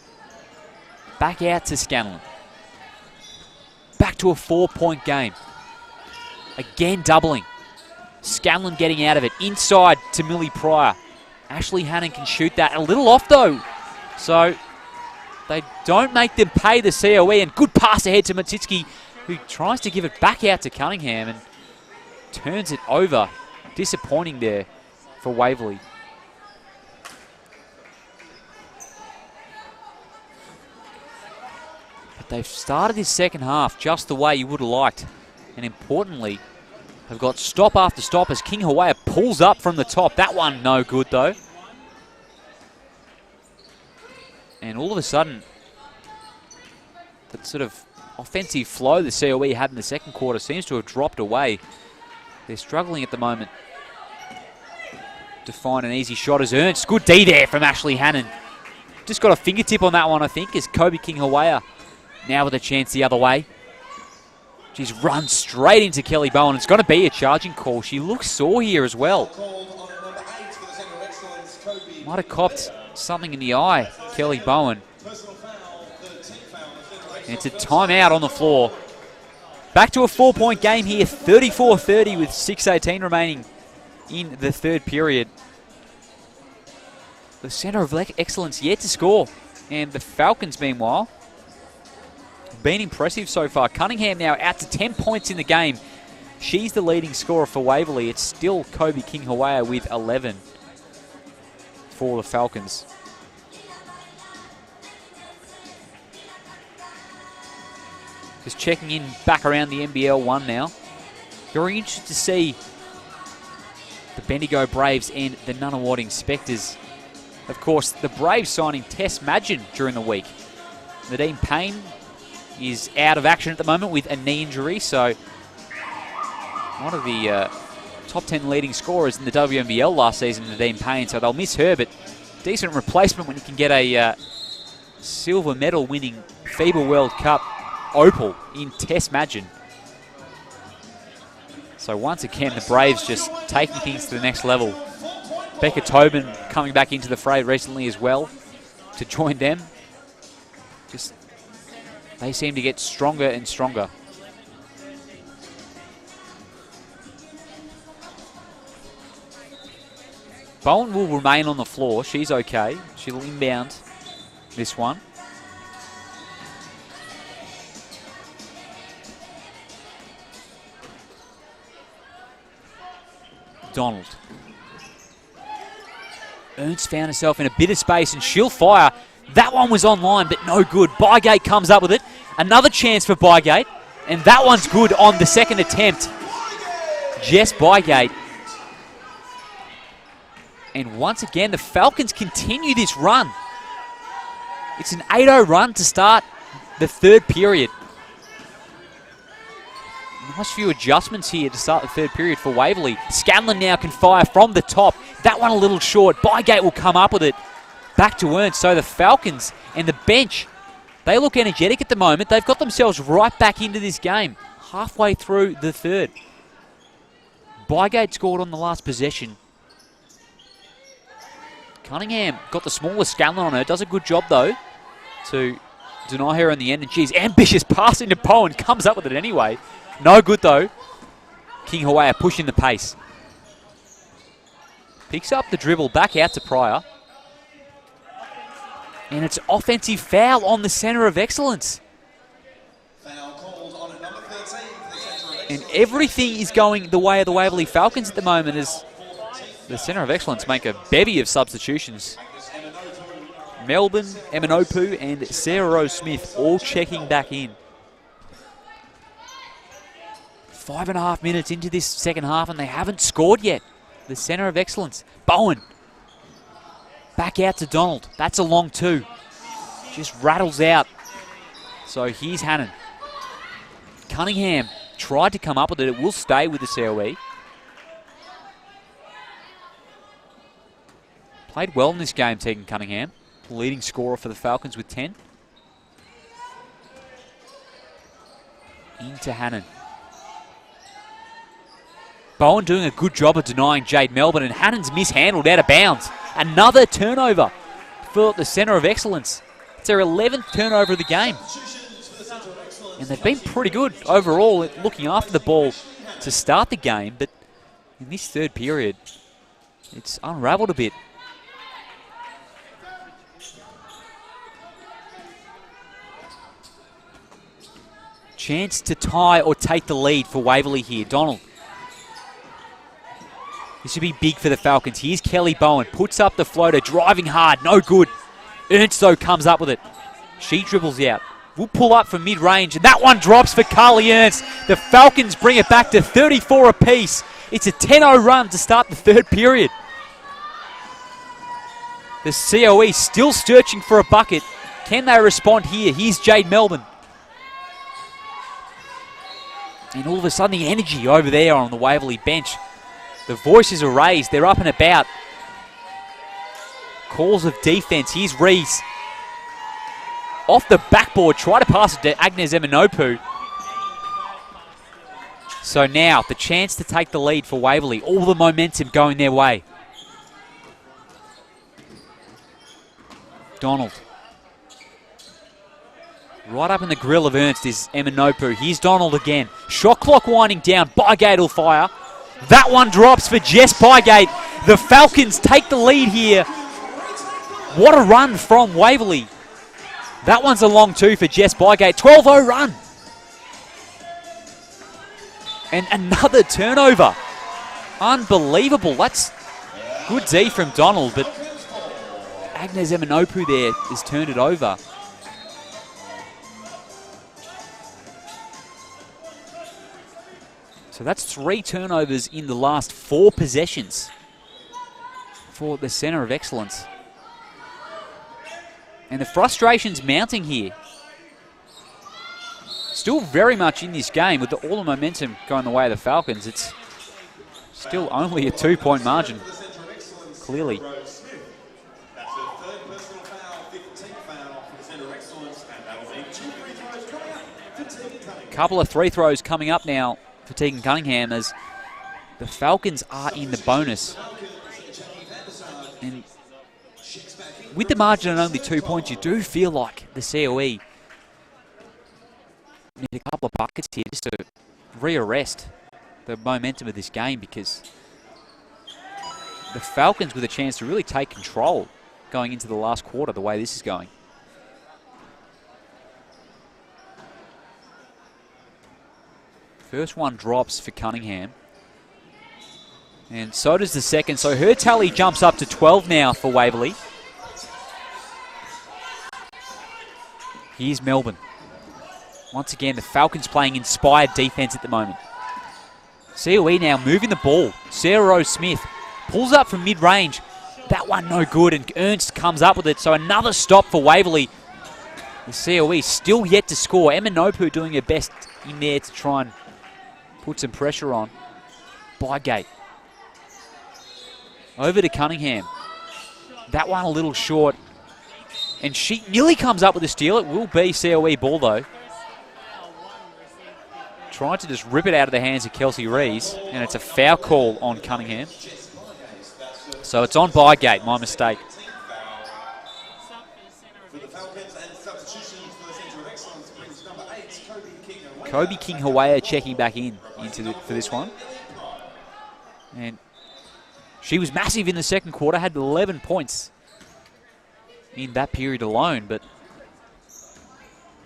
Back out to Scanlon. Back to a 4-point game. Again doubling. Scanlon getting out of it. Inside to Millie Pryor. Ashley Hannon can shoot that. A little off though. So they don't make them pay the CoE. And good pass ahead to Motsitsky, who tries to give it back out to Cunningham and turns it over. Disappointing there for Waverley. But they've started this second half just the way you would have liked. And importantly, they've got stop after stop as King Hawaii pulls up from the top. That one no good though. And all of a sudden, that sort of offensive flow the CoE had in the second quarter seems to have dropped away. They're struggling at the moment to find an easy shot as Ernst. Good D there from Ashley Hannon. Just got a fingertip on that one, I think, as Kobe King Hawaii now with a chance the other way. She's run straight into Kelly Bowen. It's going to be a charging call. She looks sore here as well. Might have copped something in the eye, Kelly Bowen. And it's a timeout on the floor. Back to a 4-point game here, 34-30 with 6:18 remaining in the third period. The centre of excellence yet to score. And the Falcons, meanwhile, been impressive so far. Cunningham now out to 10 points in the game. She's the leading scorer for Waverley. It's still Kobe King Hawaii with 11 for the Falcons. Just checking in back around the NBL1 now. Very interested to see the Bendigo Braves and the Nunawading Spectres. Of course, the Braves signing Tess Madgen during the week. Nadine Payne is out of action at the moment with a knee injury, so one of the top 10 leading scorers in the WNBL last season, Nadine Payne, so they'll miss her, but decent replacement when you can get a silver medal winning FIBA World Cup opal in Tess Madgen. So once again, the Braves just taking things to the next level. Becca Tobin coming back into the fray recently as well to join them. Just, they seem to get stronger and stronger. Bowen will remain on the floor. She's okay. She'll inbound this one. Donald. Ernst found herself in a bit of space and she'll fire. That one was online, but no good. Bygate comes up with it. Another chance for Bygate, and that one's good on the second attempt. Jess Bygate. And once again, the Falcons continue this run. It's an 8-0 run to start the third period. Nice few adjustments here to start the third period for Waverley. Scanlon now can fire from the top. That one a little short. Bygate will come up with it. Back to Ernst. So the Falcons and the bench, they look energetic at the moment. They've got themselves right back into this game. Halfway through the third. Bygate scored on the last possession. Cunningham got the smallest Scanlon on her. Does a good job, though, to deny her in the end. And she's ambitious pass into Bowen. Comes up with it anyway. No good, though. King Hawaii pushing the pace. Picks up the dribble back out to Pryor. And it's offensive foul on the centre of excellence. Foul called on at number 13 for the centre of excellence. And everything is going the way of the Waverley Falcons at the moment as the centre of excellence make a bevy of substitutions. Melbourne, Eminopu and Sarah Rose Smith all checking back in. 5.5 minutes into this second half and they haven't scored yet. The centre of excellence. Bowen. Back out to Donald. That's a long two. Just rattles out. So here's Hannon. Cunningham tried to come up with it. It will stay with the CoE. Played well in this game, Tegan Cunningham. Leading scorer for the Falcons with 10. Into Hannon. Bowen doing a good job of denying Jade Melbourne, and Hannon's mishandled out of bounds. Another turnover for the centre of excellence. It's their 11th turnover of the game. And they've been pretty good overall at looking after the ball to start the game, but in this third period, it's unravelled a bit. Chance to tie or take the lead for Waverley here. Donald. This would be big for the Falcons. Here's Kelly Bowen. Puts up the floater. Driving hard. No good. Ernst, though, comes up with it. She dribbles out. Will pull up from mid-range. And that one drops for Carly Ernst. The Falcons bring it back to 34 apiece. It's a 10-0 run to start the third period. The CoE still searching for a bucket. Can they respond here? Here's Jade Melbourne. And all of a sudden the energy over there on the Waverley bench. The voices are raised. They're up and about. Calls of defense. Here's Rees. Off the backboard. Try to pass it to Agnes Eminopu. So now the chance to take the lead for Waverley. All the momentum going their way. Donald. Right up in the grill of Ernst is Eminopu. Here's Donald again. Shot clock winding down. Bygate will fire. That one drops for Jess Bygate. The Falcons take the lead here. What a run from Waverley. That one's a long two for Jess Bygate. 12-0 run. And another turnover. Unbelievable. That's good D from Donald, but Agnes Eminopu there has turned it over. So that's 3 turnovers in the last 4 possessions for the centre of excellence. And the frustration's mounting here. Still very much in this game with all the momentum going the way of the Falcons. It's still only a 2-point margin, clearly. Couple of free throws coming up now for Tegan Cunningham as the Falcons are in the bonus. with the margin of only 2 points, you do feel like the CoE need a couple of buckets here just to rearrest the momentum of this game, because the Falcons with a chance to really take control going into the last quarter the way this is going. First one drops for Cunningham. And so does the second. So her tally jumps up to 12 now for Waverley. Here's Melbourne. Once again, the Falcons playing inspired defense at the moment. CoE now moving the ball. Sarah Rose Smith pulls up from mid-range. That one no good, and Ernst comes up with it. So another stop for Waverley. The CoE still yet to score. Emma Nopu doing her best in there to try and put some pressure on. Bygate. Over to Cunningham. That one a little short. And she nearly comes up with a steal. It will be CoE ball though. Trying to just rip it out of the hands of Kelsey Rees. And it's a foul call on Cunningham. So it's on Bygate, my mistake. CoE King-Hawea checking back in for this one. And she was massive in the second quarter, had 11 points in that period alone, but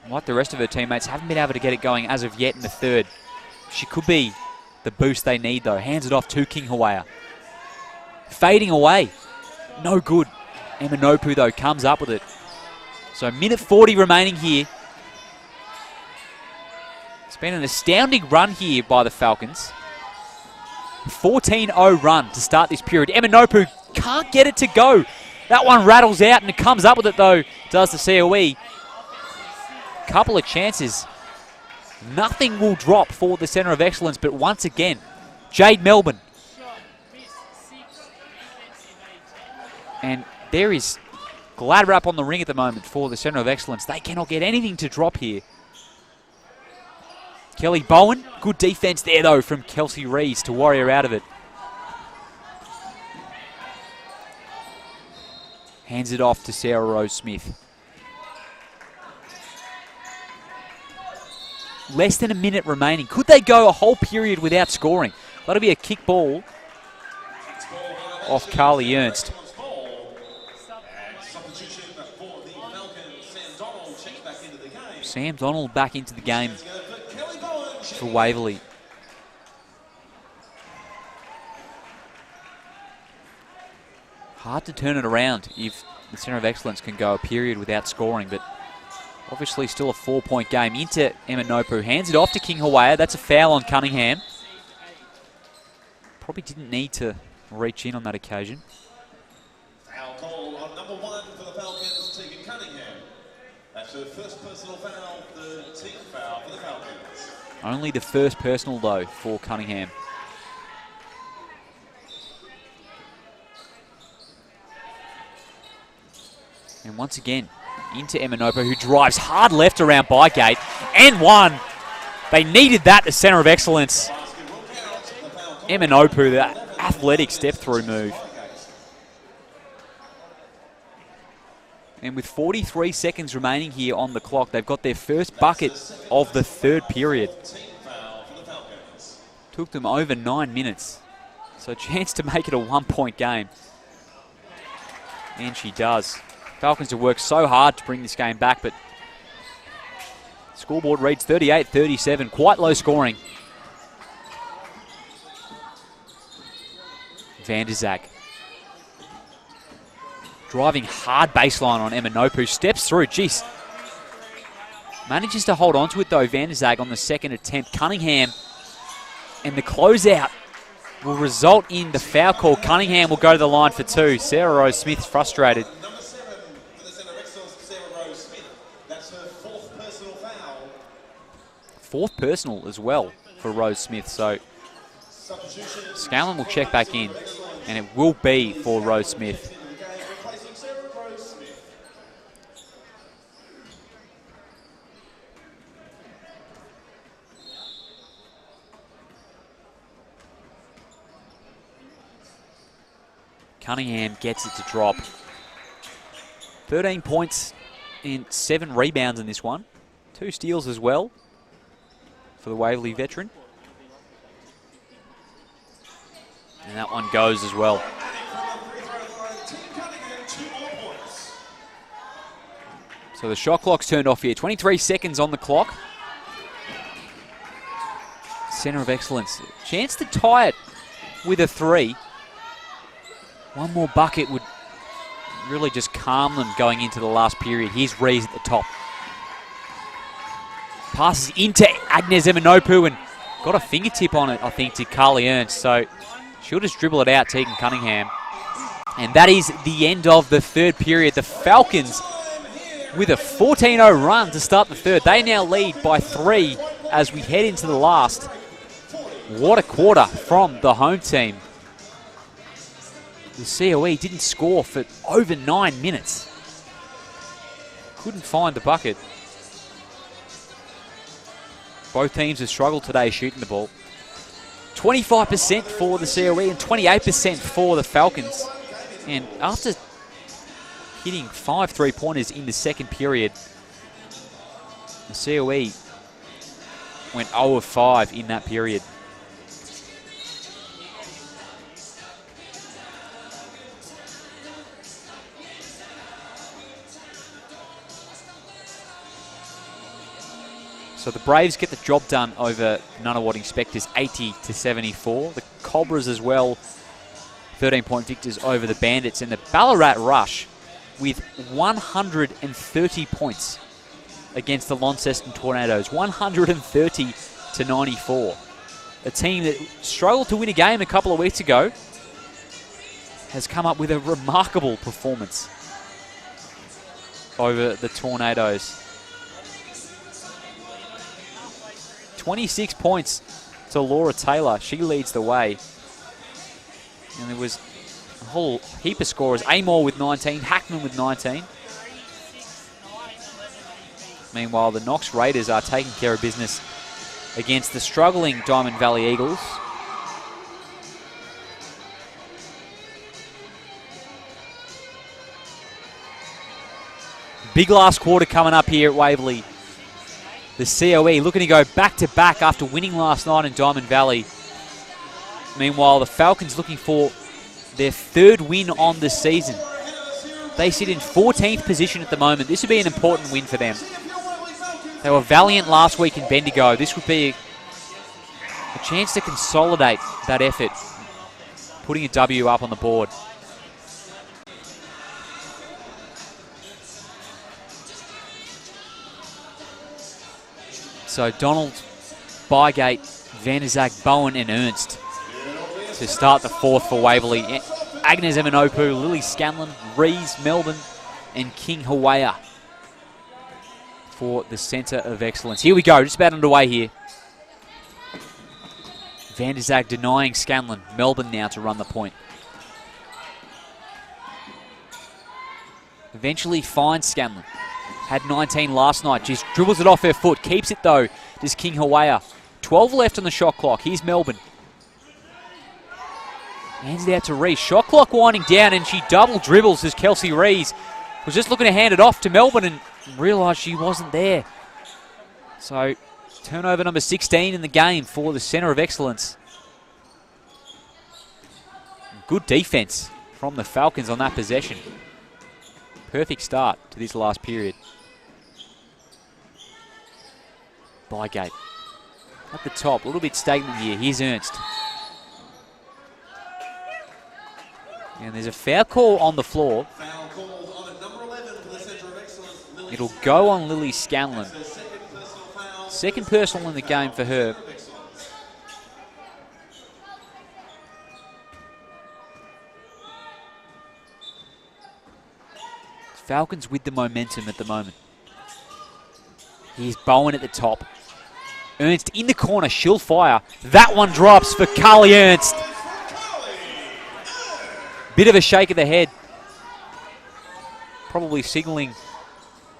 like the rest of her teammates, haven't been able to get it going as of yet in the third. She could be the boost they need though. Hands it off to King-Hawea. Fading away. No good. Emma Nopu though comes up with it. So minute 40 remaining here. It's been an astounding run here by the Falcons. 14-0 run to start this period. Emma Nopu can't get it to go. That one rattles out and it comes up with it though, does the CoE. Couple of chances. Nothing will drop for the Centre of Excellence, but once again, Jade Melbourne. And there is Gladder up on the ring at the moment for the Centre of Excellence. They cannot get anything to drop here. Kelly Bowen, good defense there though from Kelsey Rees to worry her out of it. Hands it off to Sarah Rose Smith. Less than a minute remaining. Could they go a whole period without scoring? That'll be a kick ball off Carly Ernst. Sam Donald back into the game for Waverley. Hard to turn it around if the Centre of Excellence can go a period without scoring, but obviously still a 4-point game. Into Emma Nopu, hands it off to King-Hawea. That's a foul on Cunningham. Probably didn't need to reach in on that occasion. Foul call on number 1 for the Falcons, Tegan Cunningham. That's her first personal foul, the team foul for the Falcons. Only the first personal though for Cunningham. And once again, into Emma Nopu, who drives hard left around Bygate, and one. They needed that, the Centre of Excellence. Emma Nopu, the athletic step-through move. And with 43 seconds remaining here on the clock, they've got their first bucket of the third period. Took them over 9 minutes. So a chance to make it a 1-point game. And she does. Falcons have worked so hard to bring this game back, but scoreboard reads 38-37, quite low scoring. Van der Zak. Driving hard baseline on Emma Nopu, steps through, jeez. Manages to hold on to it though, Van der Zak on the second attempt. Cunningham, and the closeout will result in the foul call. Cunningham will go to the line for 2. Sarah Rose Smith frustrated. Fourth personal as well for Rose Smith, so Scanlon will check back in, and it will be for Rose Smith. Cunningham gets it to drop. 13 points and 7 rebounds in this one. 2 steals as well for the Waverley veteran. And that one goes as well. So the shot clock's turned off here. 23 seconds on the clock. Centre of Excellence. Chance to tie it with a 3. One more bucket would really just calm them going into the last period. Here's Rees at the top. Passes into Agnes Eminopu and got a fingertip on it, I think, to Carly Ernst. So she'll just dribble it out, Tegan Cunningham. And that is the end of the third period. The Falcons with a 14-0 run to start the third. They now lead by 3 as we head into the last. What a quarter from the home team. The CoE didn't score for over 9 minutes. Couldn't find the bucket. Both teams have struggled today shooting the ball. 25% for the CoE and 28% for the Falcons. And after hitting 5 3-pointers in the second period, the CoE went 0 of 5 in that period. So the Braves get the job done over Nunawading Spectres 80-74. The Cobras as well, 13-point victors over the Bandits. And the Ballarat Rush with 130 points against the Launceston Tornadoes. 130-94. A team that struggled to win a game a couple of weeks ago has come up with a remarkable performance over the Tornadoes. 26 points to Laura Taylor. She leads the way. And there was a whole heap of scorers. Amor with 19, Hackman with 19. Meanwhile, the Knox Raiders are taking care of business against the struggling Diamond Valley Eagles. Big last quarter coming up here at Waverley. The CoE looking to go back-to-back after winning last night in Diamond Valley. Meanwhile, the Falcons looking for their 3rd win on the season. They sit in 14th position at the moment. This would be an important win for them. They were valiant last week in Bendigo. This would be a chance to consolidate that effort, putting a W up on the board. So Donald, Bygate, Van der Zag, Bowen and Ernst to start the 4th for Waverley. Agnes Eminopu, Lily Scanlon, Rees, Melbourne and King Hawaii for the Centre of Excellence. Here we go, just about underway here. Van der Zag denying Scanlon. Melbourne now to run the point. Eventually finds Scanlon. Had 19 last night. Just dribbles it off her foot. Keeps it though. Does King Hawaii. 12 left on the shot clock. Here's Melbourne. Hands it out to Rees. Shot clock winding down and she double dribbles as Kelsey Rees was just looking to hand it off to Melbourne and realised she wasn't there. So turnover number 16 in the game for the Centre of Excellence. Good defence from the Falcons on that possession. Perfect start to this last period. Bygate at the top, a little bit stagnant here. Here's Ernst. And there's a foul call on the floor. Foul called on number 11 for the Centre of Excellence. It'll go on Lily Scanlon. Second personal in the game for her. Falcons with the momentum at the moment. Here's Bowen at the top. Ernst in the corner, she'll fire. That one drops for Carly Ernst. Bit of a shake of the head. Probably signalling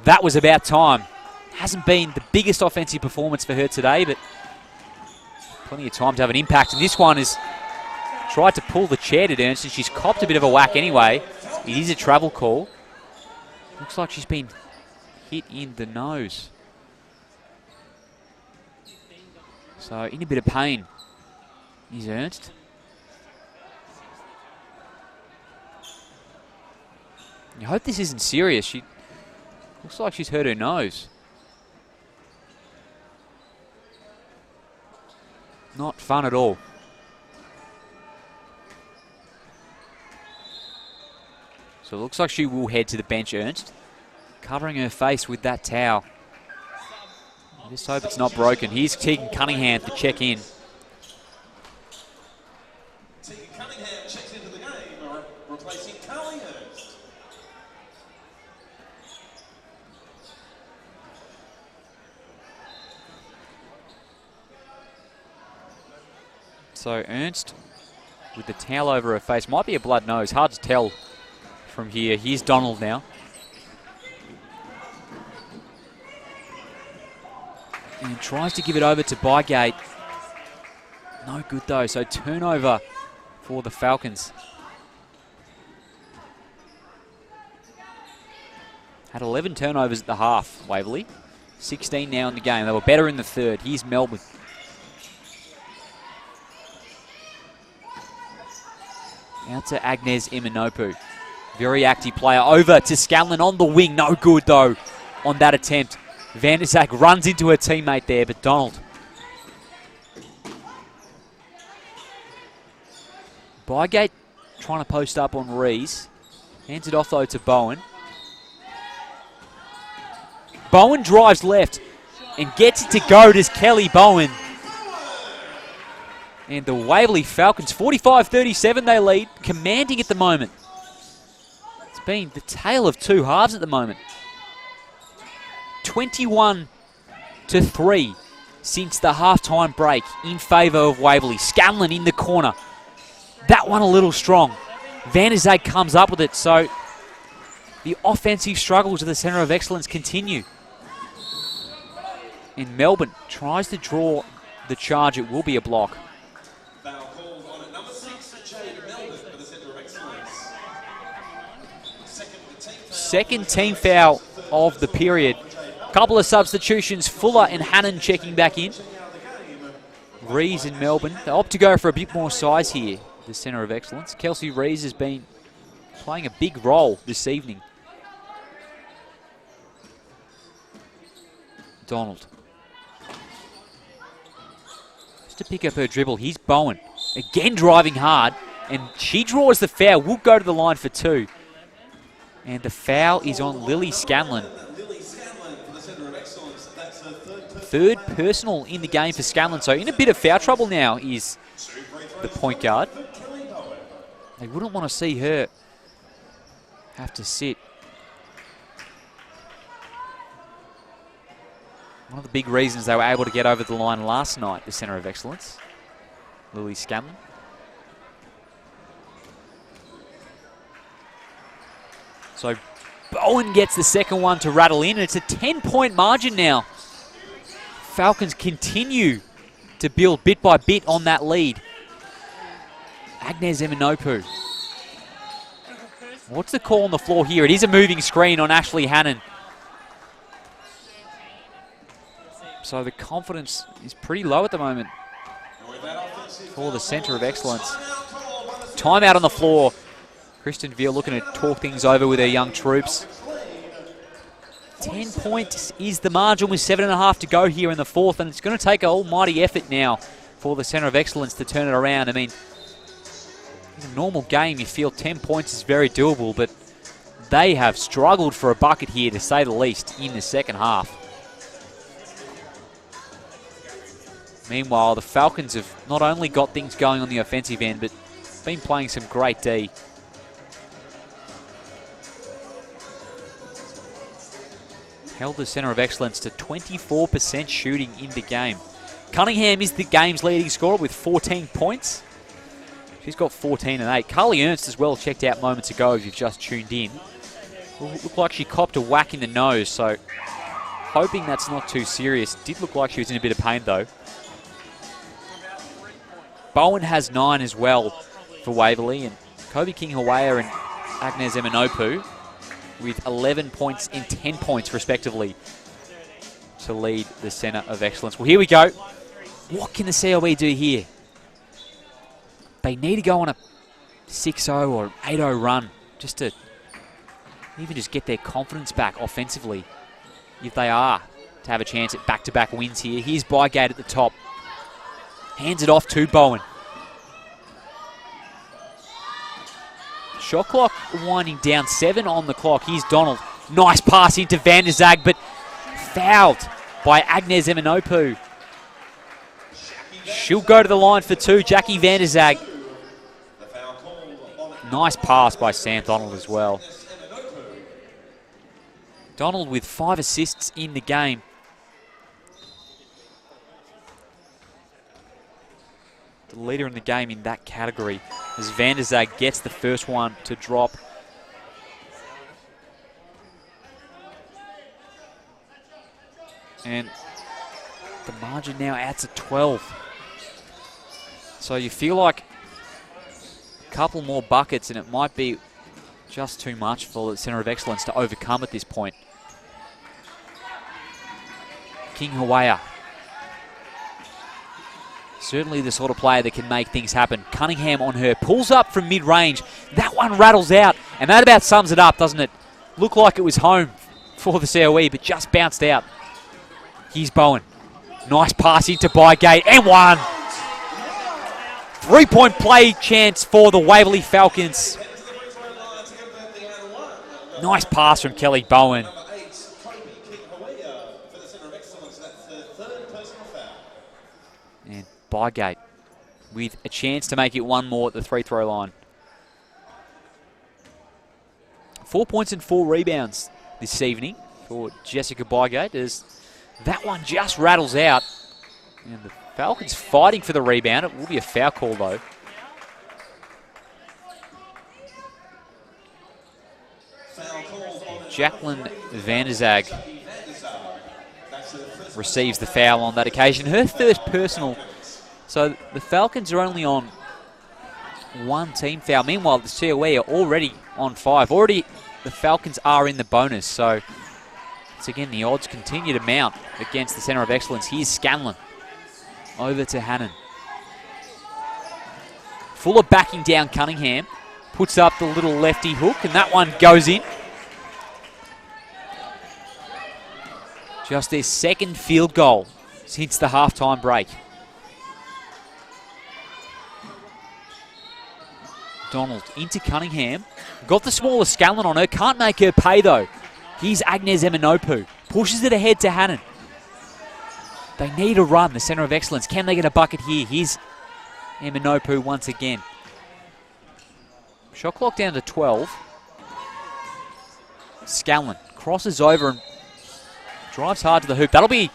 that was about time. Hasn't been the biggest offensive performance for her today, but plenty of time to have an impact. And this one is tried to pull the chair to Ernst, and she's copped a bit of a whack anyway. It is a travel call. Looks like she's been hit in the nose. So in a bit of pain is Ernst. I hope this isn't serious. She looks like she's hurt her nose. Not fun at all. So it looks like she will head to the bench, Ernst, covering her face with that towel. I just hope it's not broken. Here's Tegan Cunningham to check in. Tegan Cunningham checks into the game, replacing Carly Ernst. So Ernst with the towel over her face. Might be a blood nose. Hard to tell from here. Here's Donald now. And tries to give it over to Bygate. No good though. So turnover for the Falcons. Had 11 turnovers at the half, Waverley. 16 now in the game. They were better in the third. Here's Melbourne. Out to Agnes Imanopu. Very active player. Over to Scanlon on the wing. No good, though, on that attempt. Van der Zak runs into her teammate there, but Donald. Bygate trying to post up on Rees. Hands it off, though, to Bowen. Bowen drives left and gets it to go to Kelly Bowen. And the Waverley Falcons, 45-37 they lead, commanding at the moment. It's been the tale of two halves at the moment. 21-3 since the halftime break in favour of Waverley. Scanlon in the corner. That one a little strong. Van der Zak comes up with it, so the offensive struggles of the Centre of Excellence continue. And Melbourne tries to draw the charge. It will be a block. Second team foul of the period. Couple of substitutions. Fuller and Hannon checking back in. Rees and Melbourne. They opt to go for a bit more size here, the Centre of Excellence. Kelsey Rees has been playing a big role this evening. Donald. Just to pick up her dribble. Here's Bowen. Again driving hard. And she draws the foul. Will go to the line for two. And the foul is on Lily Scanlon. Third personal in the game for Scanlon. So in a bit of foul trouble now is the point guard. They wouldn't want to see her have to sit. One of the big reasons they were able to get over the line last night, the Centre of Excellence. Lily Scanlon. So Bowen gets the second one to rattle in. It's a 10-point margin now. Falcons continue to build bit by bit on that lead. Agnes Imanopu. What's the call on the floor here? It is a moving screen on Ashley Hannon. So the confidence is pretty low at the moment for the Centre of Excellence. Timeout on the floor. Kristen Veal looking to talk things over with her young troops. 10 points is the margin with 7.5 to go here in the fourth, and it's going to take an almighty effort now for the Centre of Excellence to turn it around. I mean, in a normal game, you feel 10 points is very doable, but they have struggled for a bucket here, to say the least, in the second half. Meanwhile, the Falcons have not only got things going on the offensive end, but been playing some great D. Held the Centre of Excellence to 24% shooting in the game. Cunningham is the game's leading scorer with 14 points. She's got 14 and 8. Carly Ernst as well checked out moments ago if you've just tuned in. Looked like she copped a whack in the nose, so hoping that's not too serious. Did look like she was in a bit of pain though. Bowen has 9 as well for Waverley, and Kobe King-Hawea and Agnes Imanopu with 11 points and 10 points respectively to lead the Centre of Excellence. Well, here we go. What can the CoE do here? They need to go on a 6-0 or 8-0 run just to even just get their confidence back offensively if they are to have a chance at back-to-back wins here. Here's Bygate at the top. Hands it off to Bowen. Shot clock winding down, 7 on the clock. Here's Donald. Nice pass into Van der Zag, but fouled by Agnes Eminopu. She'll go to the line for 2, Jackie Van der Zag. Nice pass by Sam Donald as well. Donald with 5 assists in the game. The leader in the game in that category as Van der Zag gets the first one to drop. And the margin now out to 12. So you feel like a couple more buckets and it might be just too much for the Centre of Excellence to overcome at this point. King Hawaya. Certainly the sort of player that can make things happen. Cunningham on her. Pulls up from mid-range. That one rattles out. And that about sums it up, doesn't it? Looked like it was home for the CoE, but just bounced out. Here's Bowen. Nice pass into Bygate. And one. 3-point play chance for the Waverley Falcons. Nice pass from Kelly Bowen. And Bygate with a chance to make it one more at the free-throw line. 4 points and 4 rebounds this evening for Jessica Bygate as that one just rattles out. And the Falcons fighting for the rebound. It will be a foul call though. Jacqueline Van der Zag receives the foul on that occasion. Her first personal. So the Falcons are only on 1 team foul. Meanwhile, the CoE are already on 5. Already the Falcons are in the bonus. So once again, the odds continue to mount against the Centre of Excellence. Here's Scanlon. Over to Hannon. Fuller backing down Cunningham. Puts up the little lefty hook, and that one goes in. Just their second field goal since the halftime break. Donald into Cunningham. Got the smaller Scanlon on her. Can't make her pay, though. Here's Agnes Eminopu. Pushes it ahead to Hannon. They need a run, the Centre of Excellence. Can they get a bucket here? Here's Eminopu once again. Shot clock down to 12. Scanlon crosses over and drives hard to the hoop. That'll be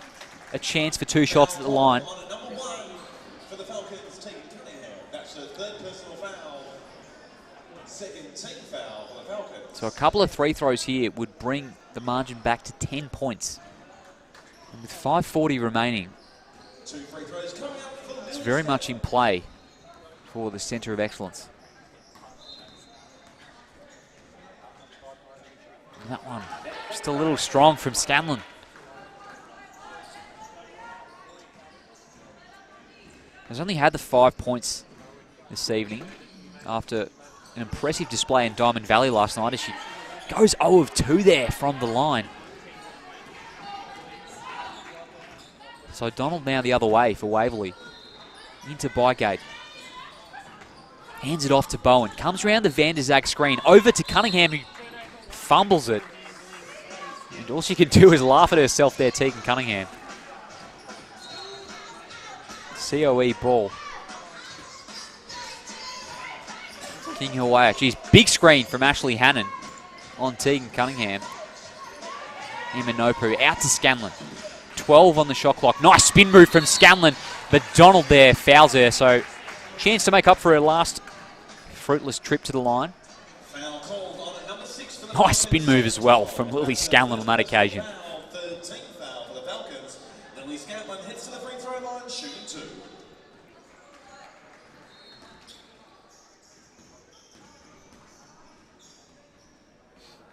a chance for 2 shots at the line. So a couple of free throws here would bring the margin back to 10 points. And with 5:40 remaining, it's very much in play for the Centre of Excellence. And that one just a little strong from Scanlon. Has only had the 5 points this evening after an impressive display in Diamond Valley last night as she goes 0 of 2 there from the line. So Donald now the other way for Waverley. Into Bygate. Hands it off to Bowen. Comes around the Van der Zag screen. Over to Cunningham who fumbles it. And all she can do is laugh at herself there, Tegan Cunningham. CoE ball. King Hawaii. Geez, big screen from Ashley Hannon on Tegan Cunningham. Eminopu out to Scanlon. 12 on the shot clock. Nice spin move from Scanlon, but Donald there fouls her. So chance to make up for her last fruitless trip to the line. Nice spin move as well from Lily Scanlon on that occasion.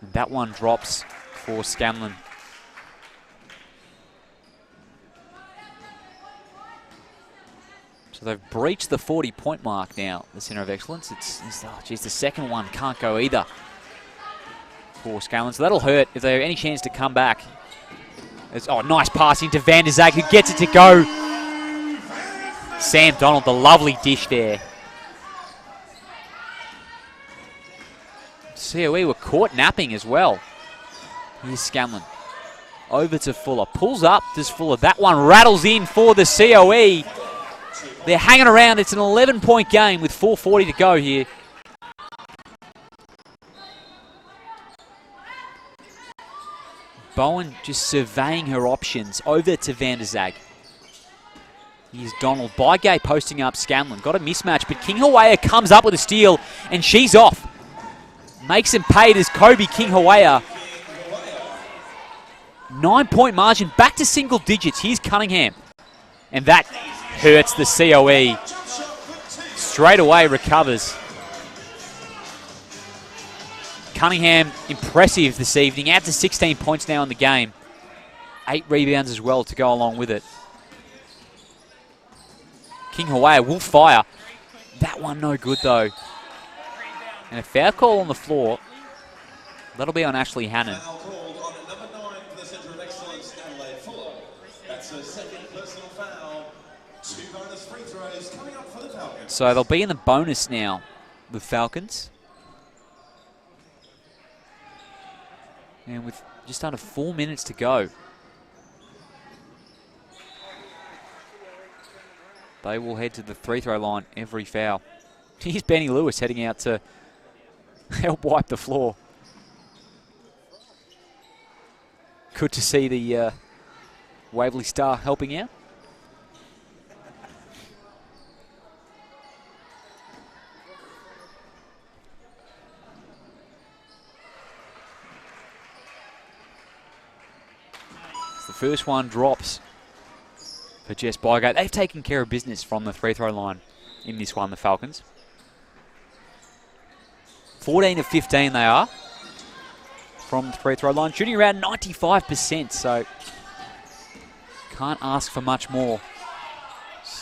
And that one drops for Scanlon. So they've breached the 40-point mark now, the Centre of Excellence. Oh, geez, the second one can't go either for Scanlon. So that'll hurt if they have any chance to come back. Oh, nice pass into Van der Zag, who gets it to go. Sam Donald, the lovely dish there. CoE were caught napping as well. Here's Scanlon. Over to Fuller. Pulls up, does Fuller. That one rattles in for the CoE. They're hanging around. It's an 11-point game with 4:40 to go here. Bowen just surveying her options. Over to Van der Zag. Here's Donald. Bygay posting up Scanlon. Got a mismatch, but King Hawaii comes up with a steal, and she's off. Makes him paid as Kobe King Hawaii. 9-point margin, back to single digits. Here's Cunningham. And that hurts the CoE. Straight away recovers. Cunningham, impressive this evening. Out to 16 points now in the game. 8 rebounds as well to go along with it. King Hawaii will fire. That one no good though. And a foul call on the floor. That'll be on Ashley Hannon. Foul called on number 9 for the Centre of Excellence, Adelaide Fuller. That's her second personal foul. 2 bonus free throws coming up for the Falcons. So they'll be in the bonus now, the Falcons. And with just under 4 minutes to go, they will head to the free throw line every foul. Here's Benny Lewis heading out to help wipe the floor. Good to see the Waverley star helping out. The first one drops for Jess Bygate. They've taken care of business from the free throw line in this one, the Falcons. 14 of 15 they are from the free throw line, shooting around 95%, so can't ask for much more.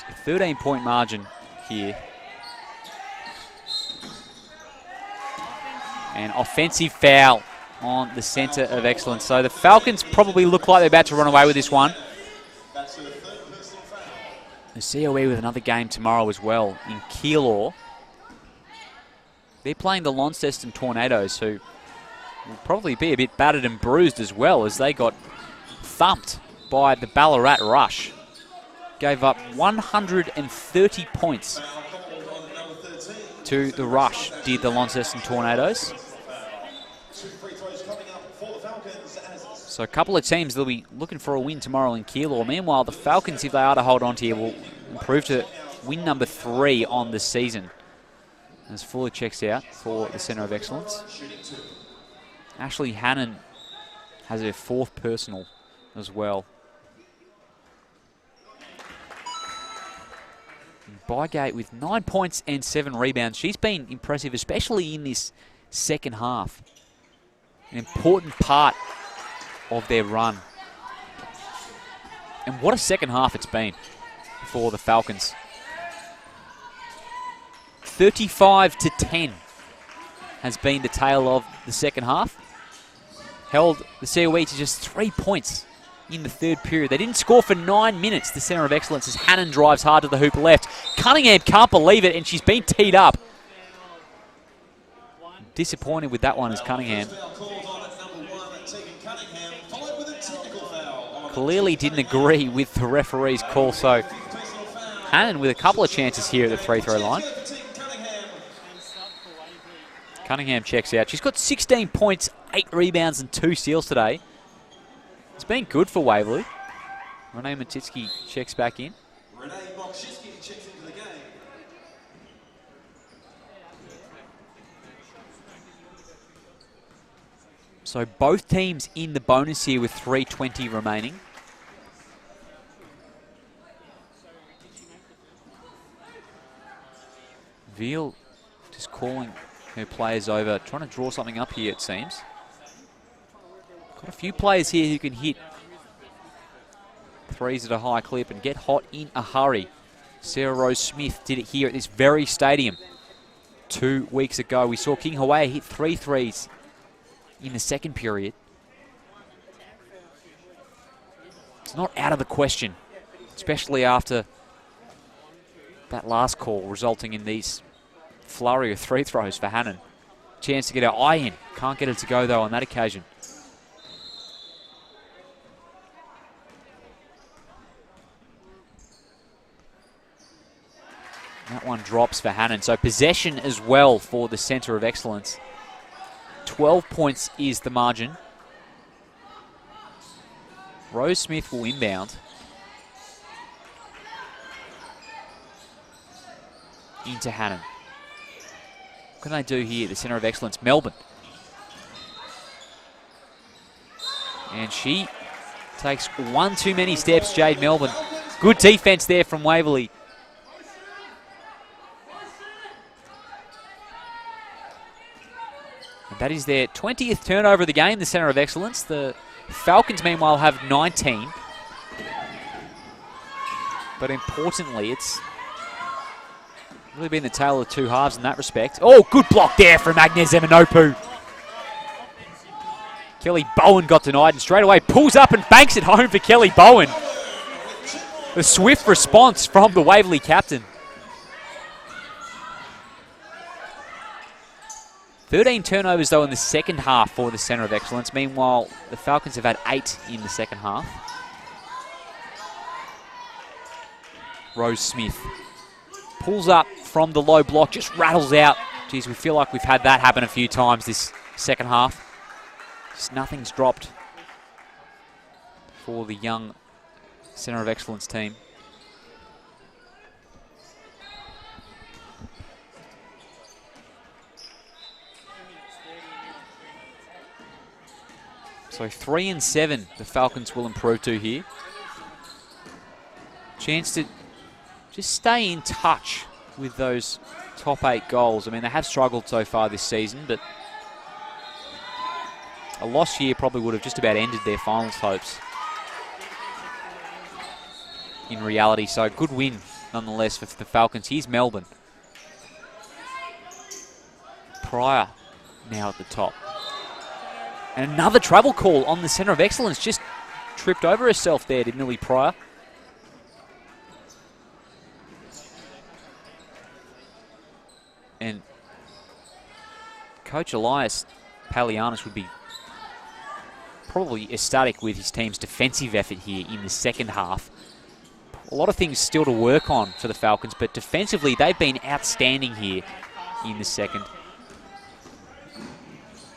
A 13-point margin here. An offensive foul on the Centre of Excellence. So the Falcons probably look like they're about to run away with this one. The CoE with another game tomorrow as well in Keilor. They're playing the Launceston Tornadoes, who will probably be a bit battered and bruised as well, as they got thumped by the Ballarat Rush. Gave up 130 points to the Rush, did the Launceston Tornadoes. So a couple of teams that'll be looking for a win tomorrow in Keilor. Meanwhile, the Falcons, if they are to hold on to here, will improve to win number 3 on the season. As Fuller checks out for the Centre of Excellence. Ashley Hannon has her 4th personal as well. And Bygate with 9 points and 7 rebounds. She's been impressive, especially in this second half. An important part of their run. And what a second half it's been for the Falcons. 35-10 has been the tale of the second half. Held the CoE to just 3 points in the third period. They didn't score for 9 minutes, the Centre of Excellence, as Hannon drives hard to the hoop left. Cunningham can't believe it, and she's been teed up. Disappointed with that one as Cunningham clearly didn't agree with the referee's call. So Hannon with a couple of chances here at the free throw line. Cunningham checks out. She's got 16 points, 8 rebounds and 2 steals today. It's been good for Waverley. Renee Matitsky checks back in. Renee Mokshinsky checks into the game. So both teams in the bonus here with 3:20 remaining. Veal just calling her players over, trying to draw something up here, it seems. Got a few players here who can hit threes at a high clip and get hot in a hurry. Sarah Rose Smith did it here at this very stadium 2 weeks ago. We saw King Hawaii hit 3 threes in the second period. It's not out of the question, especially after that last call resulting in these flurry of free throws for Hannon. Chance to get her eye in. Can't get it to go though on that occasion. That one drops for Hannon. So possession as well for the Centre of Excellence. 12 points is the margin. Rose Smith will inbound. Into Hannon. What can they do here? The Centre of Excellence, Melbourne. And she takes one too many steps, Jade Melbourne. Good defense there from Waverley. And that is their 20th turnover of the game, the Centre of Excellence. The Falcons, meanwhile, have 19. But importantly, it's really been the tale of two halves in that respect. Oh, good block there from Agnes Eminopu. Kelly Bowen got denied and straight away pulls up and banks it home for Kelly Bowen. The swift response from the Waverley captain. 13 turnovers, though, in the second half for the Centre of Excellence. Meanwhile, the Falcons have had 8 in the second half. Rose Smith pulls up from the low block, just rattles out. Geez, we feel like we've had that happen a few times this second half. Just nothing's dropped for the young Centre of Excellence team. So 3 and 7 the Falcons will improve to here. Chance to just stay in touch with those top 8 goals. I mean, they have struggled so far this season, but a loss here probably would have just about ended their finals hopes in reality. So good win nonetheless for the Falcons. Here's Melbourne. Pryor now at the top. And another travel call on the Centre of Excellence. Just tripped over herself there, did Millie Pryor. And Coach Elias Palianis would be probably ecstatic with his team's defensive effort here in the second half. A lot of things still to work on for the Falcons, but defensively they've been outstanding here in the second.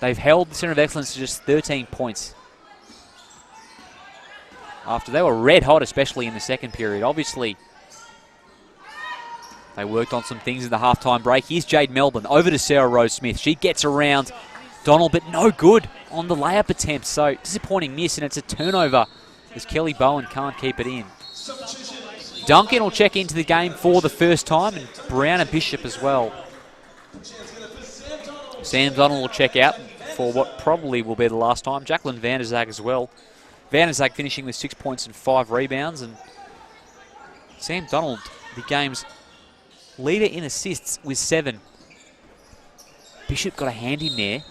They've held the Centre of Excellence to just 13 points. After they were red hot, especially in the second period. Obviously, they worked on some things in the halftime break. Here's Jade Melbourne over to Sarah Rose Smith. She gets around Donald, but no good on the layup attempt. So disappointing miss, and it's a turnover as Kelly Bowen can't keep it in. Duncan will check into the game for the first time, and Brown and Bishop as well. Sam Donald will check out for what probably will be the last time. Jacqueline Van der Zag as well. Van der Zag finishing with 6 points and 5 rebounds. And Sam Donald, the game's leader in assists with 7. Bishop got a hand in there.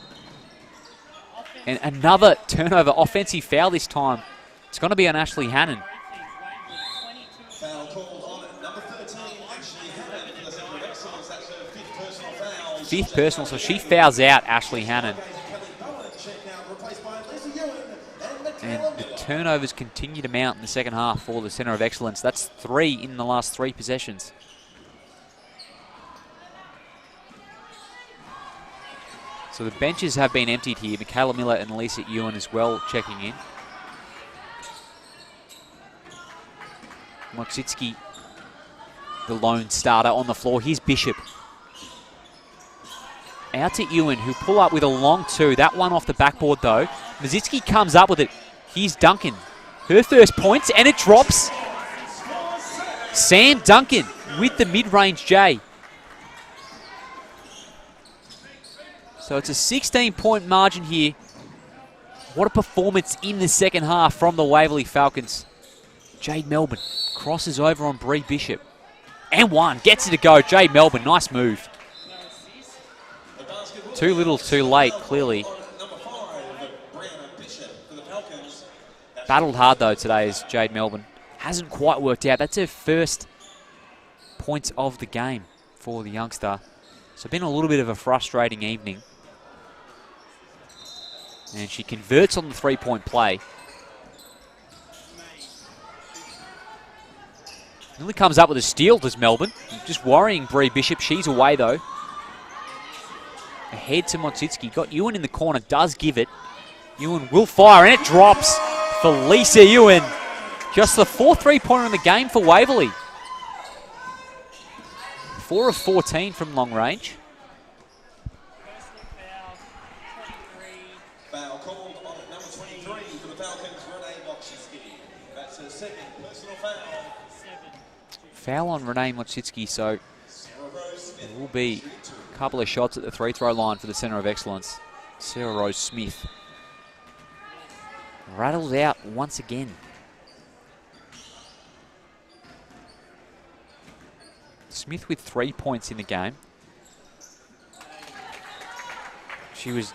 And another turnover, offensive foul this time. It's going to be on Ashley Hannon. Foul called on number 13, Ashley Hannon, for the Centre of Excellence. That's her 5th personal foul. 5th personal, so she fouls out Ashley Hannon. And the turnovers continue to mount in the second half for the Centre of Excellence. That's 3 in the last 3 possessions. So the benches have been emptied here. Michaela Miller and Lisa Ewan as well checking in. Moksitsky, the lone starter on the floor. Here's Bishop. Out to Ewan, who pull up with a long 2. That one off the backboard, though. Mazitsky comes up with it. Here's Duncan. Her first points, and it drops. Sam Duncan with the mid-range J. So it's a 16-point margin here What a performance in the second half from the Waverley Falcons. Jade Melbourne crosses over on Bree Bishop. And one, gets it to go. Jade Melbourne, nice move. Too little, too late, clearly. Battled hard, though, today as Jade Melbourne. Hasn't quite worked out. That's her first points of the game for the youngster. So been a little bit of a frustrating evening. And she converts on the three-point play. Nearly comes up with a steal, does Melbourne. Just worrying Bree Bishop. She's away, though. Ahead to Motsitsky. Got Ewan in the corner. Does give it. Ewan will fire, and it drops for Lisa Ewan. Just the fourth three-pointer in the game for Waverley. 4 of 14 from long range. Foul called on number 23 for the Falcons, Renee Motsitsky. That's her second personal foul. Foul on Renee Motsitsky, so it will be a couple of shots at the free-throw line for the Centre of Excellence. Sarah Rose Smith rattles out once again. Smith with 3 points in the game. She was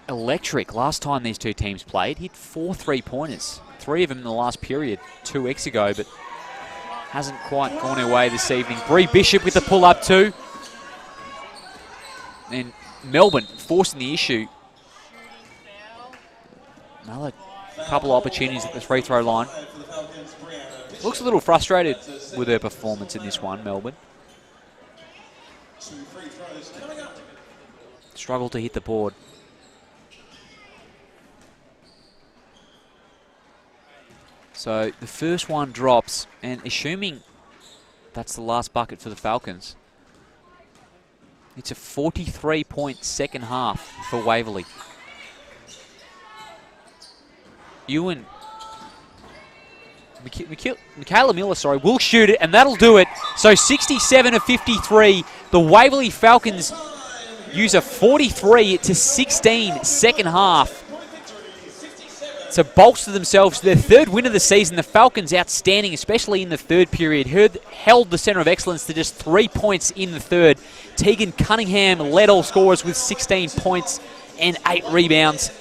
electric last time these two teams played. Hit 4 3-pointers. 3 of them in the last period 2 weeks ago, but hasn't quite gone her way this evening. Bree Bishop with the pull-up too. And Melbourne forcing the issue. Another couple of opportunities at the free throw line. Looks a little frustrated with her performance in this one, Melbourne. Struggle to hit the board. So the first one drops, and assuming that's the last bucket for the Falcons, it's a 43-point second half for Waverley. Ewan, Michaela Miller, will shoot it, and that'll do it. So 67 of 53. The Waverley Falcons use a 43-16 second half to bolster themselves to their third win of the season. The Falcons outstanding, especially in the third period. Held the Centre of Excellence to just 3 points in the third. Tegan Cunningham led all scorers with 16 points and 8 rebounds.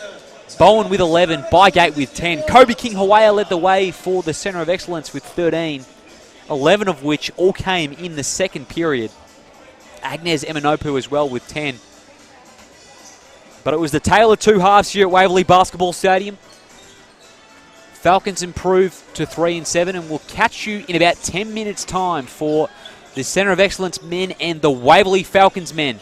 Bowen with 11, Bygate with 10. Kobe King-Hawea led the way for the Centre of Excellence with 13, 11 of which all came in the second period. Agnes Eminopu as well with 10. But it was the tale of two halves here at Waverley Basketball Stadium. Falcons improve to 3-7, and we'll catch you in about 10 minutes' time for the Centre of Excellence men and the Waverley Falcons men.